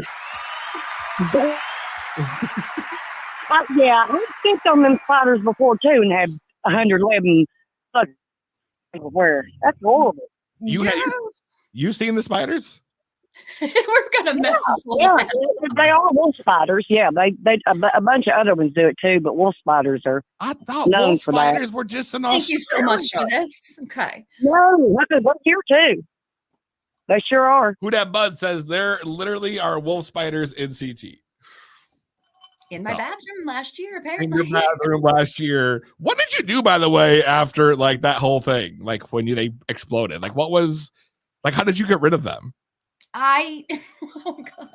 Yeah, I've stepped on them spiders before too and had 111 everywhere. That's horrible. You seen the spiders? We're gonna mess this one Yeah, up. they are wolf spiders. Yeah, they a bunch of other ones do it too, but wolf spiders are. I thought known wolf for that. spiders were just an Thank you so much for this. Okay. No, they're here too. They sure are. Who that bud says there literally are wolf spiders in CT. In my bathroom last year, In apparently. your bathroom last year. What did you do, by the way, after like that whole thing? Like when they exploded? Like what was like? How did you get rid of them? Oh god.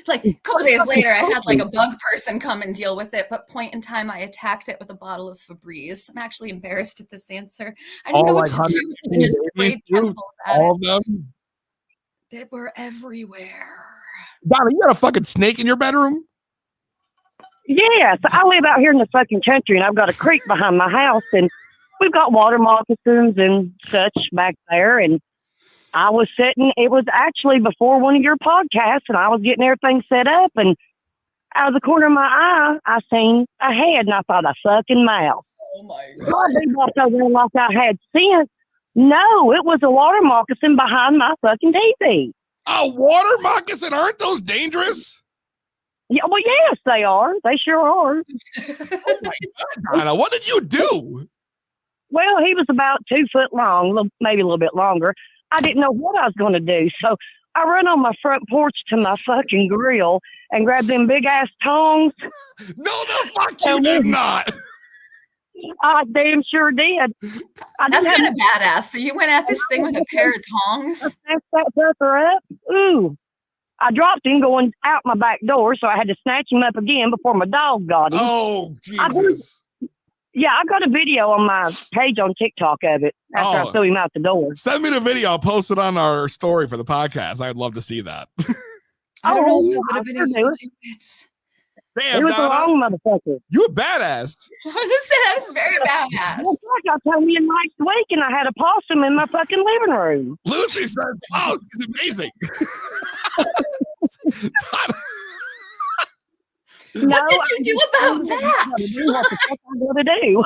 Like a couple days later, I had like a bug person come and deal with it, but point in time I attacked it with a bottle of Febreze. I'm actually embarrassed at this answer. I didn't know what to do, so I just sprayed chemicals at All it. of them? They were everywhere. Donna, you got a fucking snake in your bedroom? Yes, I live out here in the fucking country, and I've got a creek behind my house, and we've got water moccasins and such back there. And I was sitting, it was actually before one of your podcasts, and I was getting everything set up, and out of the corner of my eye, I seen a head, and I thought, a fucking mouse. Oh my God. I walked over there like I had sense. No, it was a water moccasin behind my fucking TV. A water moccasin? Aren't those dangerous? Yeah, well, yes, they are. They sure are. Oh my God, Donna, what did you do? Well, he was about 2 foot long, maybe a little bit longer. I didn't know what I was going to do, so I run on my front porch to my fucking grill and grabbed them big ass tongs. No, the fuck you did not. I damn sure did. That's kind of badass. So you went at this thing with a pair of tongs? Snatched that sucker up. Ooh. I dropped him going out my back door, so I had to snatch him up again before my dog got him. Oh, Jesus. I got a video on my page on TikTok of it after I threw him out the door. Send me the video. I'll post it on our story for the podcast. I'd love to see that. I don't know if I would have been able to do it. Damn, it was Donna, a long motherfucker. You a badass. I just said that was very badass. It's like I told me last week, and I had a possum in my fucking living room. Lucy said, "Oh, it's amazing." What did you do about that? What the fuck I'm gonna do?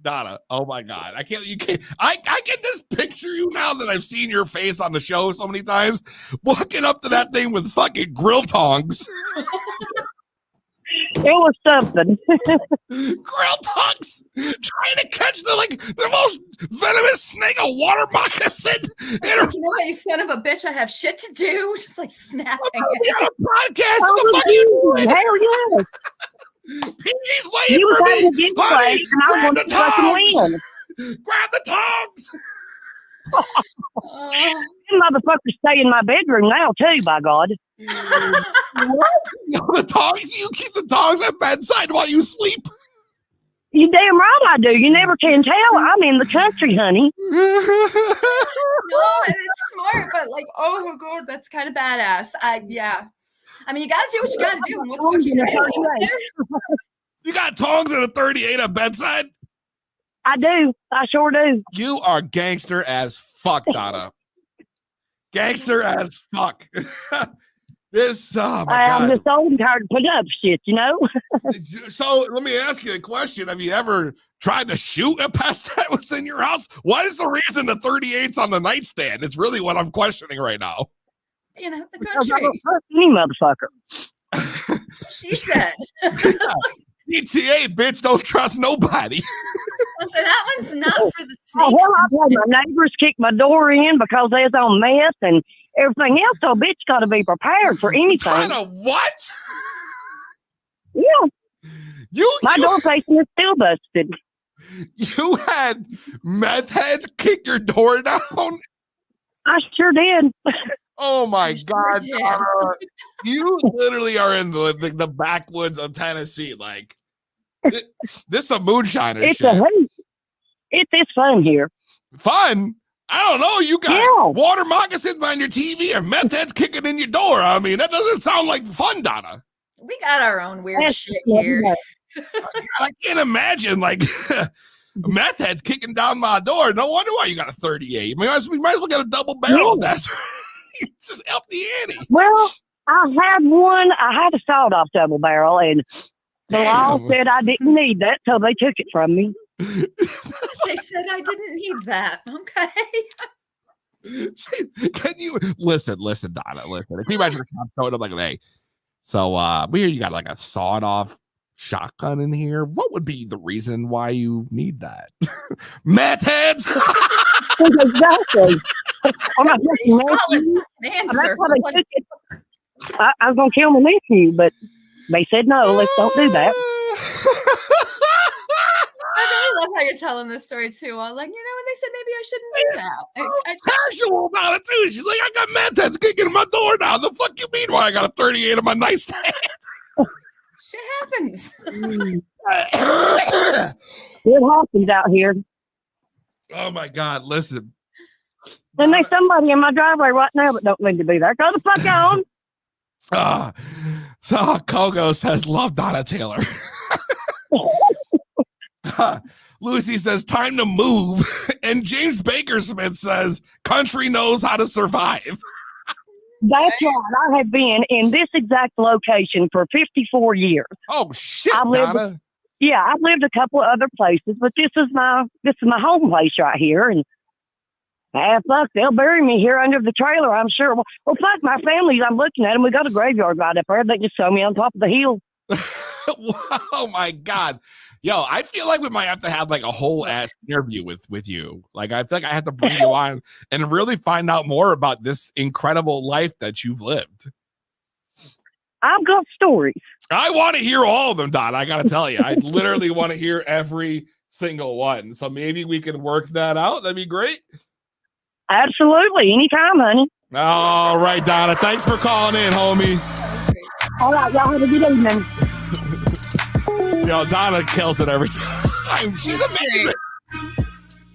Donna, oh my God, I can't. You can't. I can just picture you now that I've seen your face on the show so many times, walking up to that thing with fucking grill tongs. It was something. Grill tongs, trying to catch the most venomous snake, a water moccasin. You know what, you son of a bitch? I have shit to do. Just like snapping. We got a podcast. What the fuck are you doing? Hell yeah. Peezy's waiting for me. Honey, grab the tongs. Grab the tongs. Them motherfuckers stay in my bedroom now too, by God. The tongs? You keep the tongs at bedside while you sleep? You damn right I do. You never can tell. I'm in the country, honey. it's smart, but like, oh my god, that's kind of badass. Yeah. I mean, you gotta do what you gotta do. And what the fuck you do? You got tongs and a 38 at bedside? I do. I sure do. You are gangster as fuck, Donna. Gangster as fuck. This, oh my God. I'm just old and tired of putting up shit, you know? So let me ask you a question. Have you ever tried to shoot a pest that was in your house? What is the reason the 38's on the nightstand? It's really what I'm questioning right now. You know, the Because I country. don't trust any motherfucker. She said. ETA, bitch, don't trust nobody. So that one's not for the Oh, snakes. hell, I had my neighbors kick my door in because they was on meth and everything else. So, bitch, got to be prepared for anything. Kind of what? Yeah. My door facing is still busted. You had meth heads kick your door down? I sure did. Oh my God. did. You literally are in the backwoods of Tennessee. Like, this is a moonshiner It's shit. It's fun here. Fun? I don't know. You got water moccasins on your TV and meth heads kicking in your door. I mean, that doesn't sound like fun, Donna. We got our own weird That's shit here. I can't imagine, like, meth heads kicking down my door. No wonder why you got a 38. We might as well get a double barrel. Yeah. That's right. Just help the ante. Well, I had a sawed-off double barrel, and the law said I didn't need that, so they took it from me. They said I didn't need that. Okay. Can you listen, Donna? Listen. If you imagine I'm showing up like, hey, so we hear you got like a sawed-off shotgun in here. What would be the reason why you need that? Meth heads. Exactly. I'm not Pretty solid answer. That's how they took it. I was gonna kill my nephew, but they said no. Let's don't do that. I really love how you're telling this story too. Like, you know, when they said maybe I shouldn't do that. I Casual about it too. She's like, I got meth heads kicking in my door now. The fuck you mean? Why I got a 38 on my nightstand? Shit happens. It happens out here. Oh my God! Listen. And there's somebody in my driveway right now that don't need to be there. Go the fuck on. So Kogo says, love Donna Taylor. Lucy says, time to move. And James Baker Smith says, country knows how to survive. That's right. I have been in this exact location for 54 years. Oh, shit, Donna. Yeah, I've lived a couple of other places, but this is my home place right here. And fuck, they'll bury me here under the trailer, I'm sure. Well, fuck, my family, I'm looking at them. We got a graveyard right up there. They just throw me on top of the hill. Oh my God. Yo, I feel like we might have to have like a whole ass interview with you. Like, I feel like I have to bring you on and really find out more about this incredible life that you've lived. I've got stories. I want to hear all of them, Don. I got to tell you, I literally want to hear every single one. So maybe we can work that out. That'd be great. Absolutely. Anytime, honey. All right, Donna. Thanks for calling in, homie. All right. Y'all have a good evening. Yo, Donna kills it every time. She's amazing.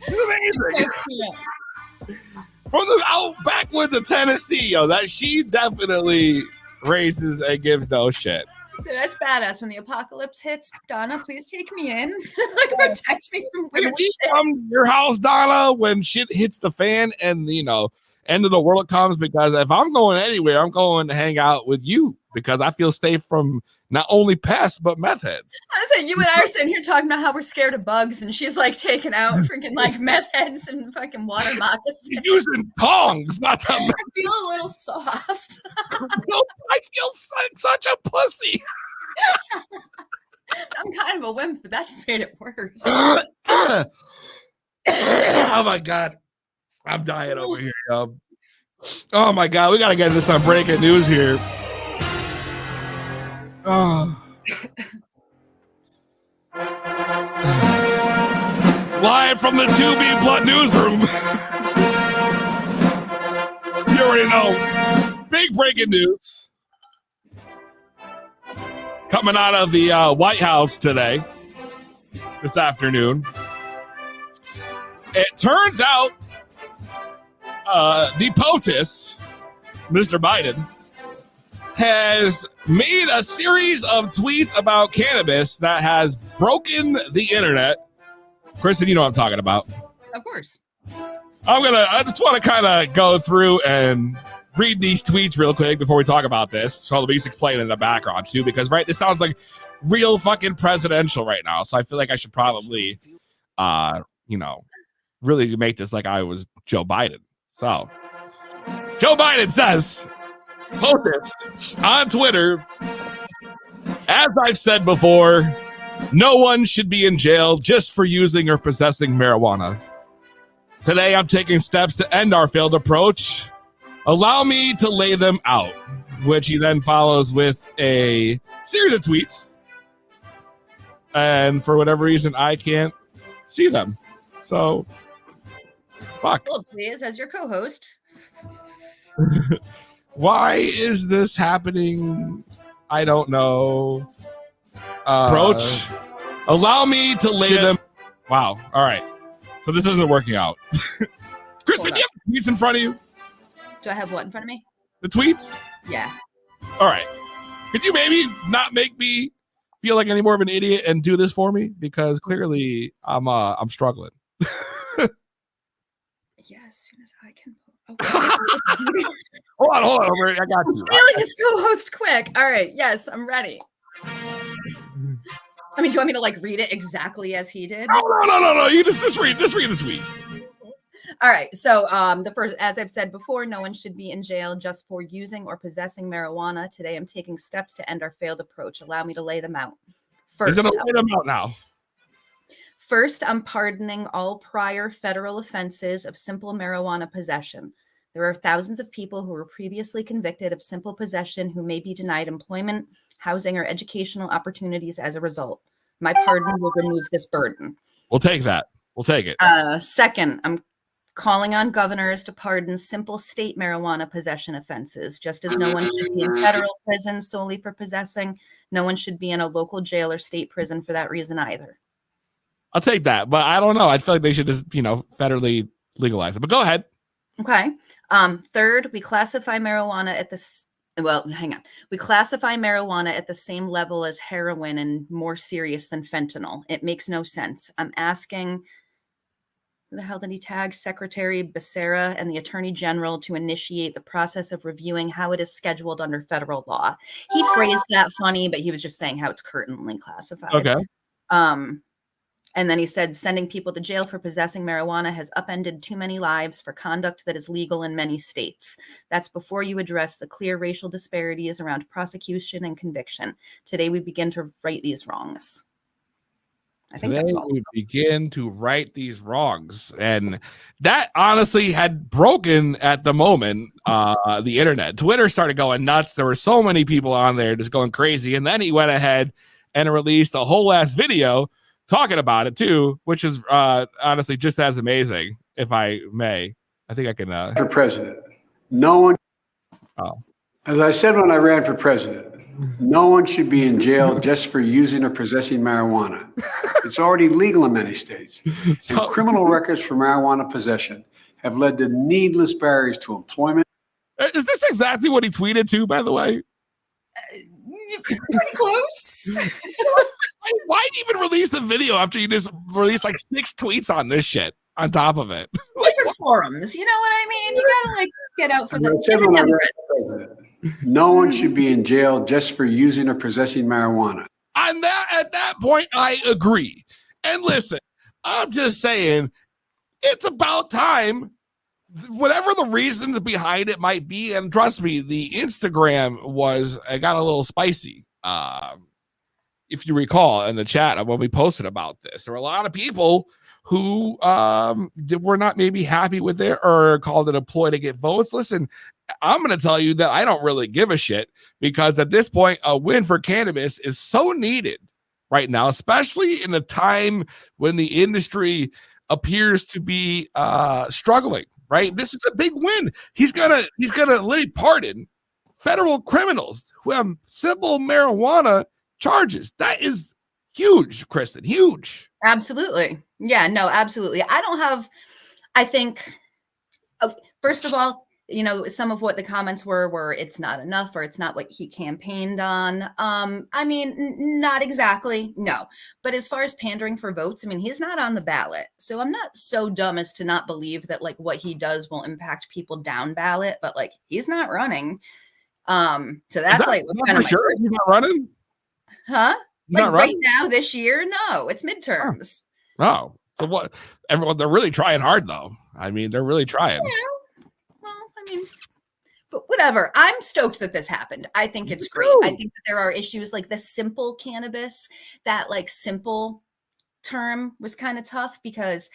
She's amazing. From the out backwoods of Tennessee, yo, that she definitely raises and gives no shit. So that's badass. When the apocalypse hits, Donna, please take me in. Like, protect me from weird Can we shit. come to your house, Donna, when shit hits the fan and, you know, end of the world comes? Because if I'm going anywhere, I'm going to hang out with you because I feel safe from not only pests, but meth heads. I was like, you and I are sitting here talking about how we're scared of bugs, and she's like taking out freaking like meth heads and fucking water moccasins. She's using tongs, not the I feel a little soft. I feel such a pussy. I'm kind of a wimp, but that just made it worse. Oh my God. I'm dying over here, yo. Oh my God. We got to get into some breaking news here. Oh. Live from the 2B Blood Newsroom. You already know. Big breaking news. Coming out of the White House today, this afternoon. It turns out The POTUS, Mr. Biden, has made a series of tweets about cannabis that has broken the internet. Kristen, you know what I'm talking about. Of course. I just want to kind of go through and read these tweets real quick before we talk about this. So let me just explain it in the background too, because this sounds like real fucking presidential right now. So I feel like I should probably, really make this like I was Joe Biden. So Joe Biden says, POTUS on Twitter, as I've said before, no one should be in jail just for using or possessing marijuana. Today, I'm taking steps to end our failed approach. Allow me to lay them out, which he then follows with a series of tweets. And for whatever reason, I can't see them. So, fuck. Well, please, as your co-host. Why is this happening? I don't know. Approach. Allow me to lay them. Wow. All right. So this isn't working out. Kristen, do you have the tweets in front of you? Do I have what in front of me? The tweets? Yeah. All right. Could you maybe not make me feel like any more of an idiot and do this for me? Because clearly I'm struggling. Yeah, as soon as I can. Hold on. I got you. Stealing his co-host quick. All right. Yes, I'm ready. I mean, do you want me to like read it exactly as he did? No. You just read the tweet. All right. So the first, as I've said before, no one should be in jail just for using or possessing marijuana. Today, I'm taking steps to end our failed approach. Allow me to lay them out. First, lay them out now. First, I'm pardoning all prior federal offenses of simple marijuana possession. There are thousands of people who were previously convicted of simple possession who may be denied employment, housing, or educational opportunities as a result. My pardon will remove this burden. We'll take that. We'll take it. Second, I'm calling on governors to pardon simple state marijuana possession offenses. Just as no one should be in federal prison solely for possessing, no one should be in a local jail or state prison for that reason either. I'll take that, but I don't know. I feel like they should just, federally legalize it. But go ahead. Okay. Third, we classify marijuana at this. Well, hang on. We classify marijuana at the same level as heroin and more serious than fentanyl. It makes no sense. I'm asking, who the hell did he tag? Secretary Becerra and the Attorney General to initiate the process of reviewing how it is scheduled under federal law. He phrased that funny, but he was just saying how it's currently classified. Okay. And then he said, sending people to jail for possessing marijuana has upended too many lives for conduct that is legal in many states. That's before you address the clear racial disparities around prosecution and conviction. Today, we begin to right these wrongs. I think Today that's all. we begin to right these wrongs. And that honestly had broken at the moment, the internet. Twitter started going nuts. There were so many people on there just going crazy. And then he went ahead and released a whole ass video talking about it too, which is honestly just as amazing, if I may. I think I can. For president, no one. Oh. As I said when I ran for president, no one should be in jail just for using or possessing marijuana. It's already legal in many states. And criminal records for marijuana possession have led to needless barriers to employment. Is this exactly what he tweeted too, by the way? Pretty close. Why even release the video after you just released like 6 tweets on this shit on top of it? Different forums, you know what I mean? You gotta like get out for the different Democrats. No one should be in jail just for using or possessing marijuana. At that point, I agree. And listen, I'm just saying, it's about time. Whatever the reasons behind it might be, and trust me, the Instagram got a little spicy. If you recall in the chat when we posted about this, there were a lot of people who were not maybe happy with it or called it a ploy to get votes. Listen, I'm going to tell you that I don't really give a shit, because at this point, a win for cannabis is so needed right now, especially in a time when the industry appears to be struggling. Right, this is a big win. He's gonna literally pardon federal criminals who have simple marijuana charges. That is huge, Kristen. Huge. Absolutely. Yeah, no, absolutely. I think First of all, some of what the comments were it's not enough or it's not what he campaigned on. I mean, not exactly, no. But as far as pandering for votes, I mean, he's not on the ballot. So I'm not so dumb as to not believe that like what he does will impact people down ballot, but like he's not running. So that's like what's kind of sure he's not running? Huh? He's like not right running? now this year? No, it's midterms. Oh, so what? Everyone, they're really trying hard though. I mean, they're really trying. Yeah. Well, I mean, but whatever. I'm stoked that this happened. I think it's great. I think that there are issues like the simple cannabis, that like simple term was kind of tough because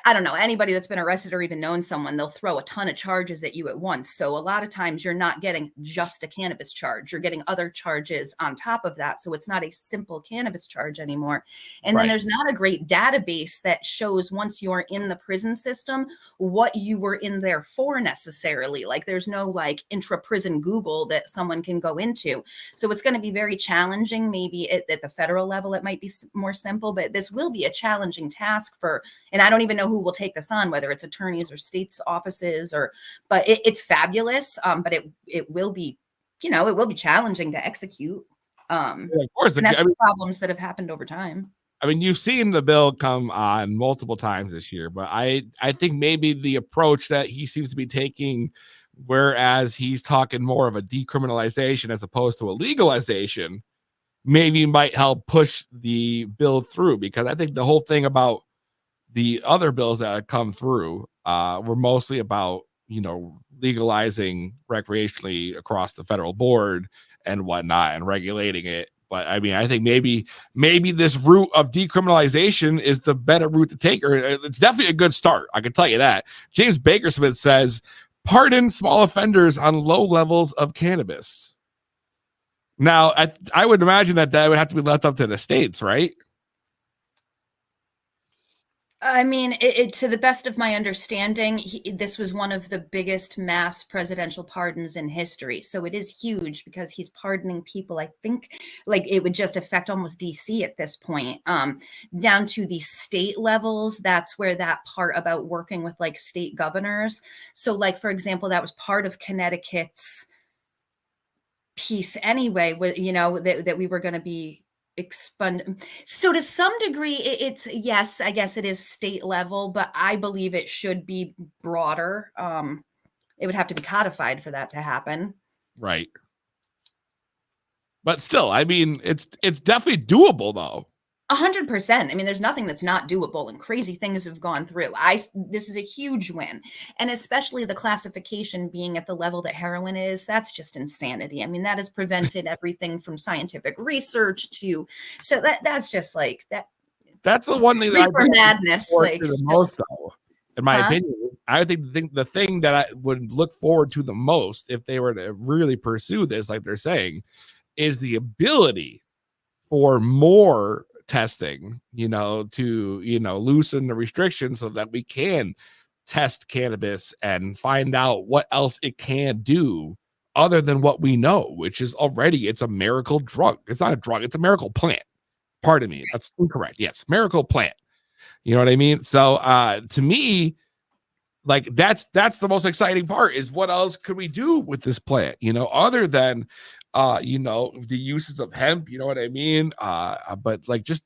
I don't know, anybody that's been arrested or even known someone, they'll throw a ton of charges at you at once. So a lot of times you're not getting just a cannabis charge. You're getting other charges on top of that. So it's not a simple cannabis charge anymore. And then there's not a great database that shows once you're in the prison system, what you were in there for necessarily. Like there's no like intra-prison Google that someone can go into. So it's going to be very challenging. Maybe at the federal level, it might be more simple, but this will be a challenging task and I don't even know who will take this on, whether it's attorneys or states offices but it's fabulous. But it will be, it will be challenging to execute. Of course, and that's the problems that have happened over time. I mean, you've seen the bill come on multiple times this year, but I think maybe the approach that he seems to be taking, whereas he's talking more of a decriminalization as opposed to a legalization, maybe might help push the bill through, because I think the whole thing about the other bills that have come through were mostly about, legalizing recreationally across the federal board and whatnot and regulating it. But I mean, I think maybe this route of decriminalization is the better route to take, or it's definitely a good start. I can tell you that. James Bakersmith says, pardon small offenders on low levels of cannabis. Now, I would imagine that would have to be left up to the states, right? I mean, to the best of my understanding, this was one of the biggest mass presidential pardons in history. So it is huge because he's pardoning people. I think like it would just affect almost DC at this point, down to the state levels. That's where that part about working with like state governors. So like, for example, that was part of Connecticut's piece anyway, that we were going to be expunged. So to some degree it's yes, I guess it is state level, but I believe it should be broader. It would have to be codified for that to happen, right? But still, I mean, it's definitely doable though. 100%. I mean, there's nothing that's not doable, and crazy things have gone through. This is a huge win, and especially the classification being at the level that heroin is. That's just insanity. I mean, that has prevented everything from scientific research to. So that's just like that. That's the one thing that madness, like the most, though, in my opinion. I think the thing that I would look forward to the most, if they were to really pursue this, like they're saying, is the ability for more testing, to loosen the restrictions so that we can test cannabis and find out what else it can do other than what we know, which is already it's a miracle drug. It's not a drug, it's a miracle plant. Pardon me, that's incorrect. Yes, miracle plant. You know what I mean? So to me, like that's the most exciting part, is what else could we do with this plant, other than the uses of hemp, you know what I mean? But like just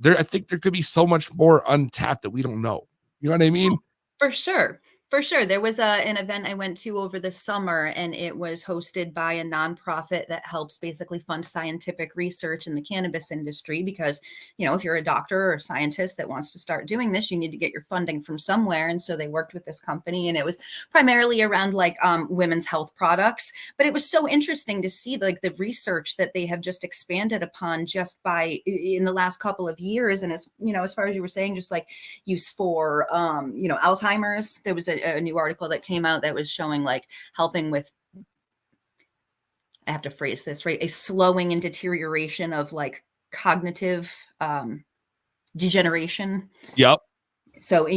I think there could be so much more untapped that we don't know. You know what I mean? For sure. For sure. There was an event I went to over the summer, and it was hosted by a nonprofit that helps basically fund scientific research in the cannabis industry. Because, if you're a doctor or a scientist that wants to start doing this, you need to get your funding from somewhere. And so they worked with this company, and it was primarily around like women's health products. But it was so interesting to see like the research that they have just expanded upon just in the last couple of years. And as far as you were saying, just like use for, Alzheimer's, there was a new article that came out that was showing like helping with, I have to phrase this right, a slowing and deterioration of like cognitive degeneration. Yep. So,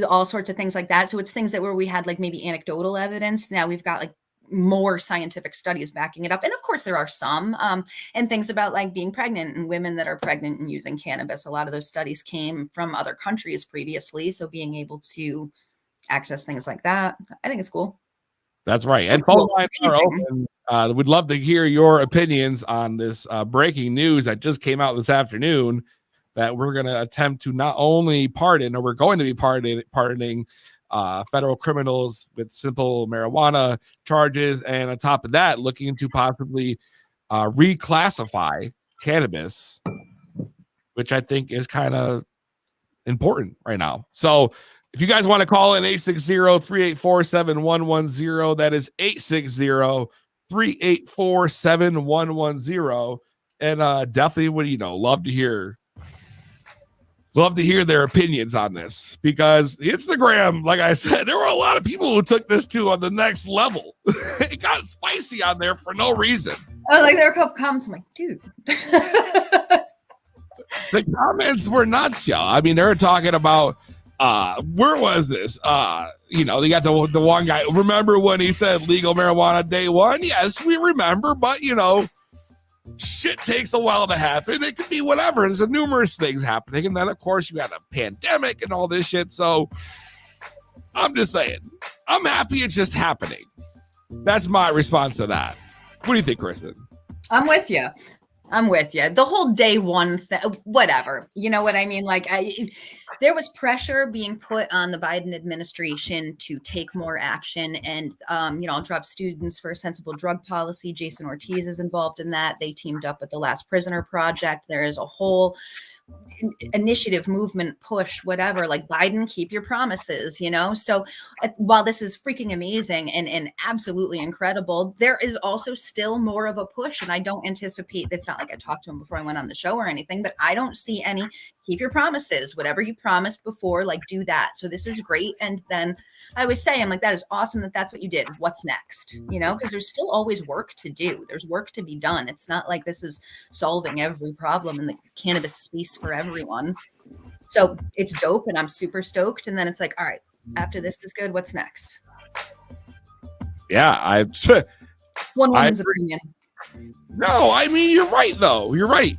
all sorts of things like that. So it's things where we had like maybe anecdotal evidence. Now we've got like more scientific studies backing it up. And of course there are some, and things about like being pregnant and women that are pregnant and using cannabis. A lot of those studies came from other countries previously. So being able to access things like that. I think it's cool. That's right. And phone lines are open. We'd love to hear your opinions on this breaking news that just came out this afternoon, that we're going to attempt to not only pardon, or we're going to be pardoning federal criminals with simple marijuana charges, and on top of that, looking to possibly reclassify cannabis, which I think is kind of important right now. So if you guys want to call in, 860-384-7110, that is 860-384-7110, and definitely would, love to hear their opinions on this, because Instagram, like I said, there were a lot of people who took this to on the next level. It got spicy on there for no reason. Oh, like there were a couple comments. I'm like, dude. The comments were nuts, y'all. I mean, they were talking about where was this? They got the one guy. Remember when he said legal marijuana day one? Yes, we remember, but shit takes a while to happen. It could be whatever. There's numerous things happening, and then of course you got a pandemic and all this shit. So I'm just saying, I'm happy it's just happening. That's my response to that. What do you think, Kristen? I'm with you. The whole day one thing, whatever. You know what I mean? Like, there was pressure being put on the Biden administration to take more action and, drop students for a sensible drug policy. Jason Ortiz is involved in that. They teamed up with the Last Prisoner Project. There is a whole initiative, movement, push, whatever, like Biden, keep your promises, So while this is freaking amazing and absolutely incredible, there is also still more of a push. And I don't anticipate, it's not like I talked to him before I went on the show or anything, but I don't see any keep your promises, whatever you promised before, like do that. So this is great. And then I always say, I'm like, that is awesome that that's what you did. What's next? Because there's still always work to do. There's work to be done. It's not like this is solving every problem in the cannabis space for everyone. So it's dope and I'm super stoked. And then it's like, all right, after this is good, what's next? Yeah, one woman's opinion. No, I mean, you're right, though. You're right.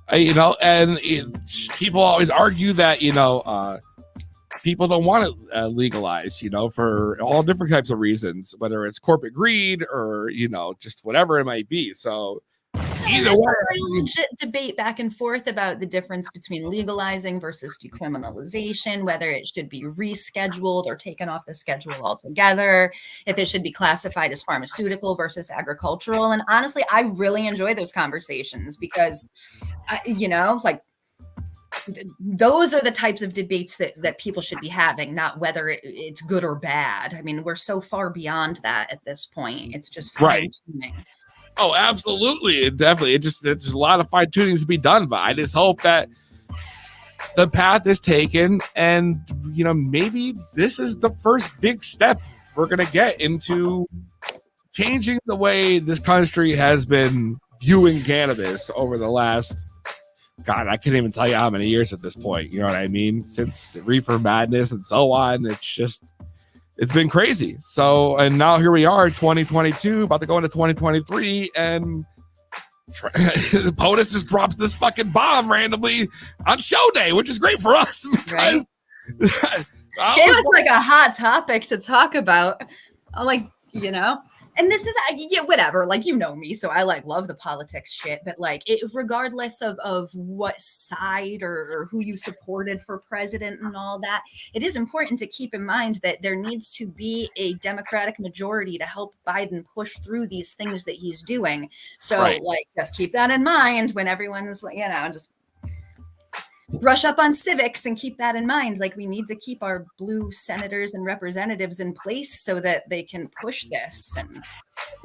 And people always argue that, people don't want to legalize, for all different types of reasons, whether it's corporate greed or, just whatever it might be. So either way, there's a legit debate back and forth about the difference between legalizing versus decriminalization, whether it should be rescheduled or taken off the schedule altogether, if it should be classified as pharmaceutical versus agricultural. And honestly, I really enjoy those conversations because, those are the types of debates that people should be having, not whether it's good or bad. I mean, we're so far beyond that at this point. It's just fine-tuning. Right. Oh, absolutely. Definitely. There's a lot of fine tuning to be done, but I just hope that the path is taken and, maybe this is the first big step we're going to get into changing the way this country has been viewing cannabis over the last, God, I can't even tell you how many years at this point. You know what I mean? Since Reefer Madness and so on. It's been crazy. So, and now here we are, 2022, about to go into 2023, and POTUS just drops this fucking bomb randomly on show day, which is great for us. Because it was like a hot topic to talk about. I'm like, and this is, whatever, like, me, so I love the politics shit, but regardless of what side or who you supported for president and all that, it is important to keep in mind that there needs to be a Democratic majority to help Biden push through these things that he's doing. So just keep that in mind when everyone's just brush up on civics and keep that in mind. Like, we need to keep our blue senators and representatives in place so that they can push this and,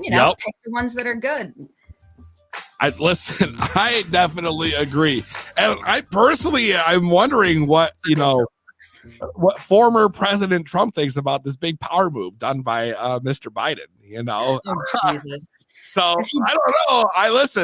pick the ones that are good. I definitely agree. And I'm wondering what, what former President Trump thinks about this big power move done by Mr. Biden, Oh, Jesus. So I don't know.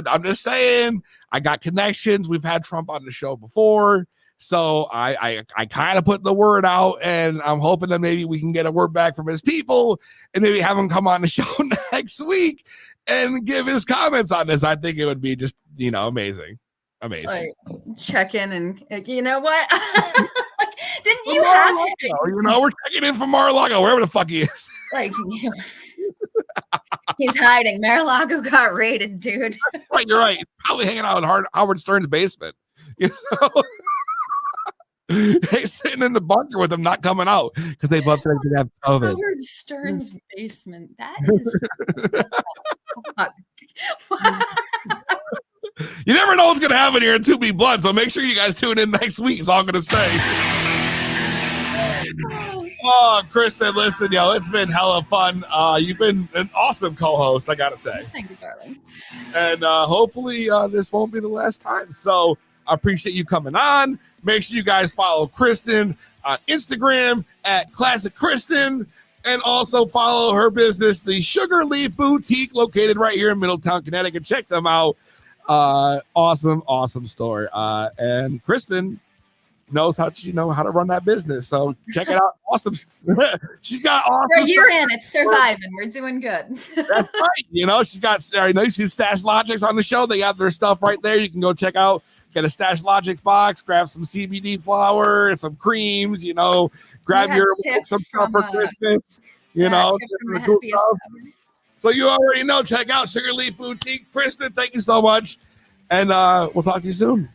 I'm just saying, I got connections. We've had Trump on the show before. So I kind of put the word out, and I'm hoping that maybe we can get a word back from his people and maybe have him come on the show next week and give his comments on this. I think it would be just, amazing. Amazing. Check in and you know what? Didn't you have You know, we're checking in from Mar-a-Lago, wherever the fuck he is. like he's hiding. Mar-a-Lago got raided, dude. Right, you're right. He's probably hanging out in Howard Stern's basement. You know, he's sitting in the bunker with him, not coming out because they both said they have COVID. Howard Stern's basement. That is fuck. You never know what's gonna happen here in 2B Blood, so make sure you guys tune in next week. Is all I'm gonna say. Oh, Kristen, listen, yo, it's been hella fun. You've been an awesome co-host, I gotta say. Thank you, darling. And hopefully this won't be the last time. So I appreciate you coming on. Make sure you guys follow Kristen on Instagram at Classic Kristen, and also follow her business, the Sugar Leaf Boutique, located right here in Middletown, Connecticut. Check them out. Awesome store. And Kristen knows how to run that business. So check it out. Awesome. She's got awesome. We're a year in, it's surviving. We're doing good. That's right. You know, she's got, I know you see Stash Logics on the show. They have their stuff right there. You can go check out, get a Stash Logics box, grab some CBD flour and some creams, you know, grab some stuff for Christmas, you know. So you already know, check out Sugar Leaf Boutique. Kristen, thank you so much. And we'll talk to you soon.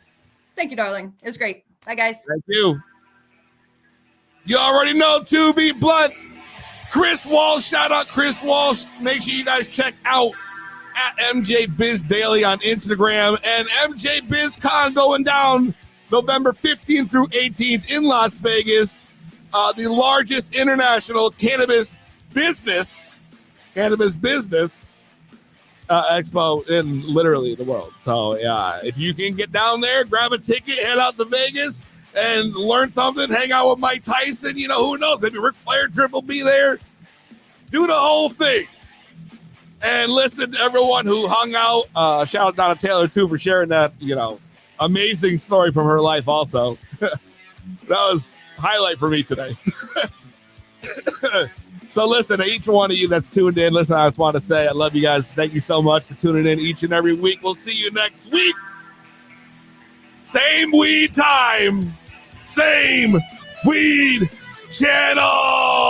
Thank you, darling. It was great. Bye, guys. Thank you. You already know, 2B Blood. Chris Walsh, shout out Chris Walsh. Make sure you guys check out at MJBizDaily on Instagram, and MJBizCon going down November 15th through 18th in Las Vegas. The largest international cannabis business expo in literally the world. So yeah, if you can get down there, grab a ticket, head out to Vegas and learn something, hang out with Mike Tyson, you know, who knows, maybe Ric Flair Drip will be there. Do the whole thing. And listen to everyone who hung out. Shout out Donna Taylor too for sharing that, you know, amazing story from her life also. That was a highlight for me today. So listen, to each one of you that's tuned in, listen, I just want to say I love you guys. Thank you so much for tuning in each and every week. We'll see you next week. Same weed time. Same weed channel.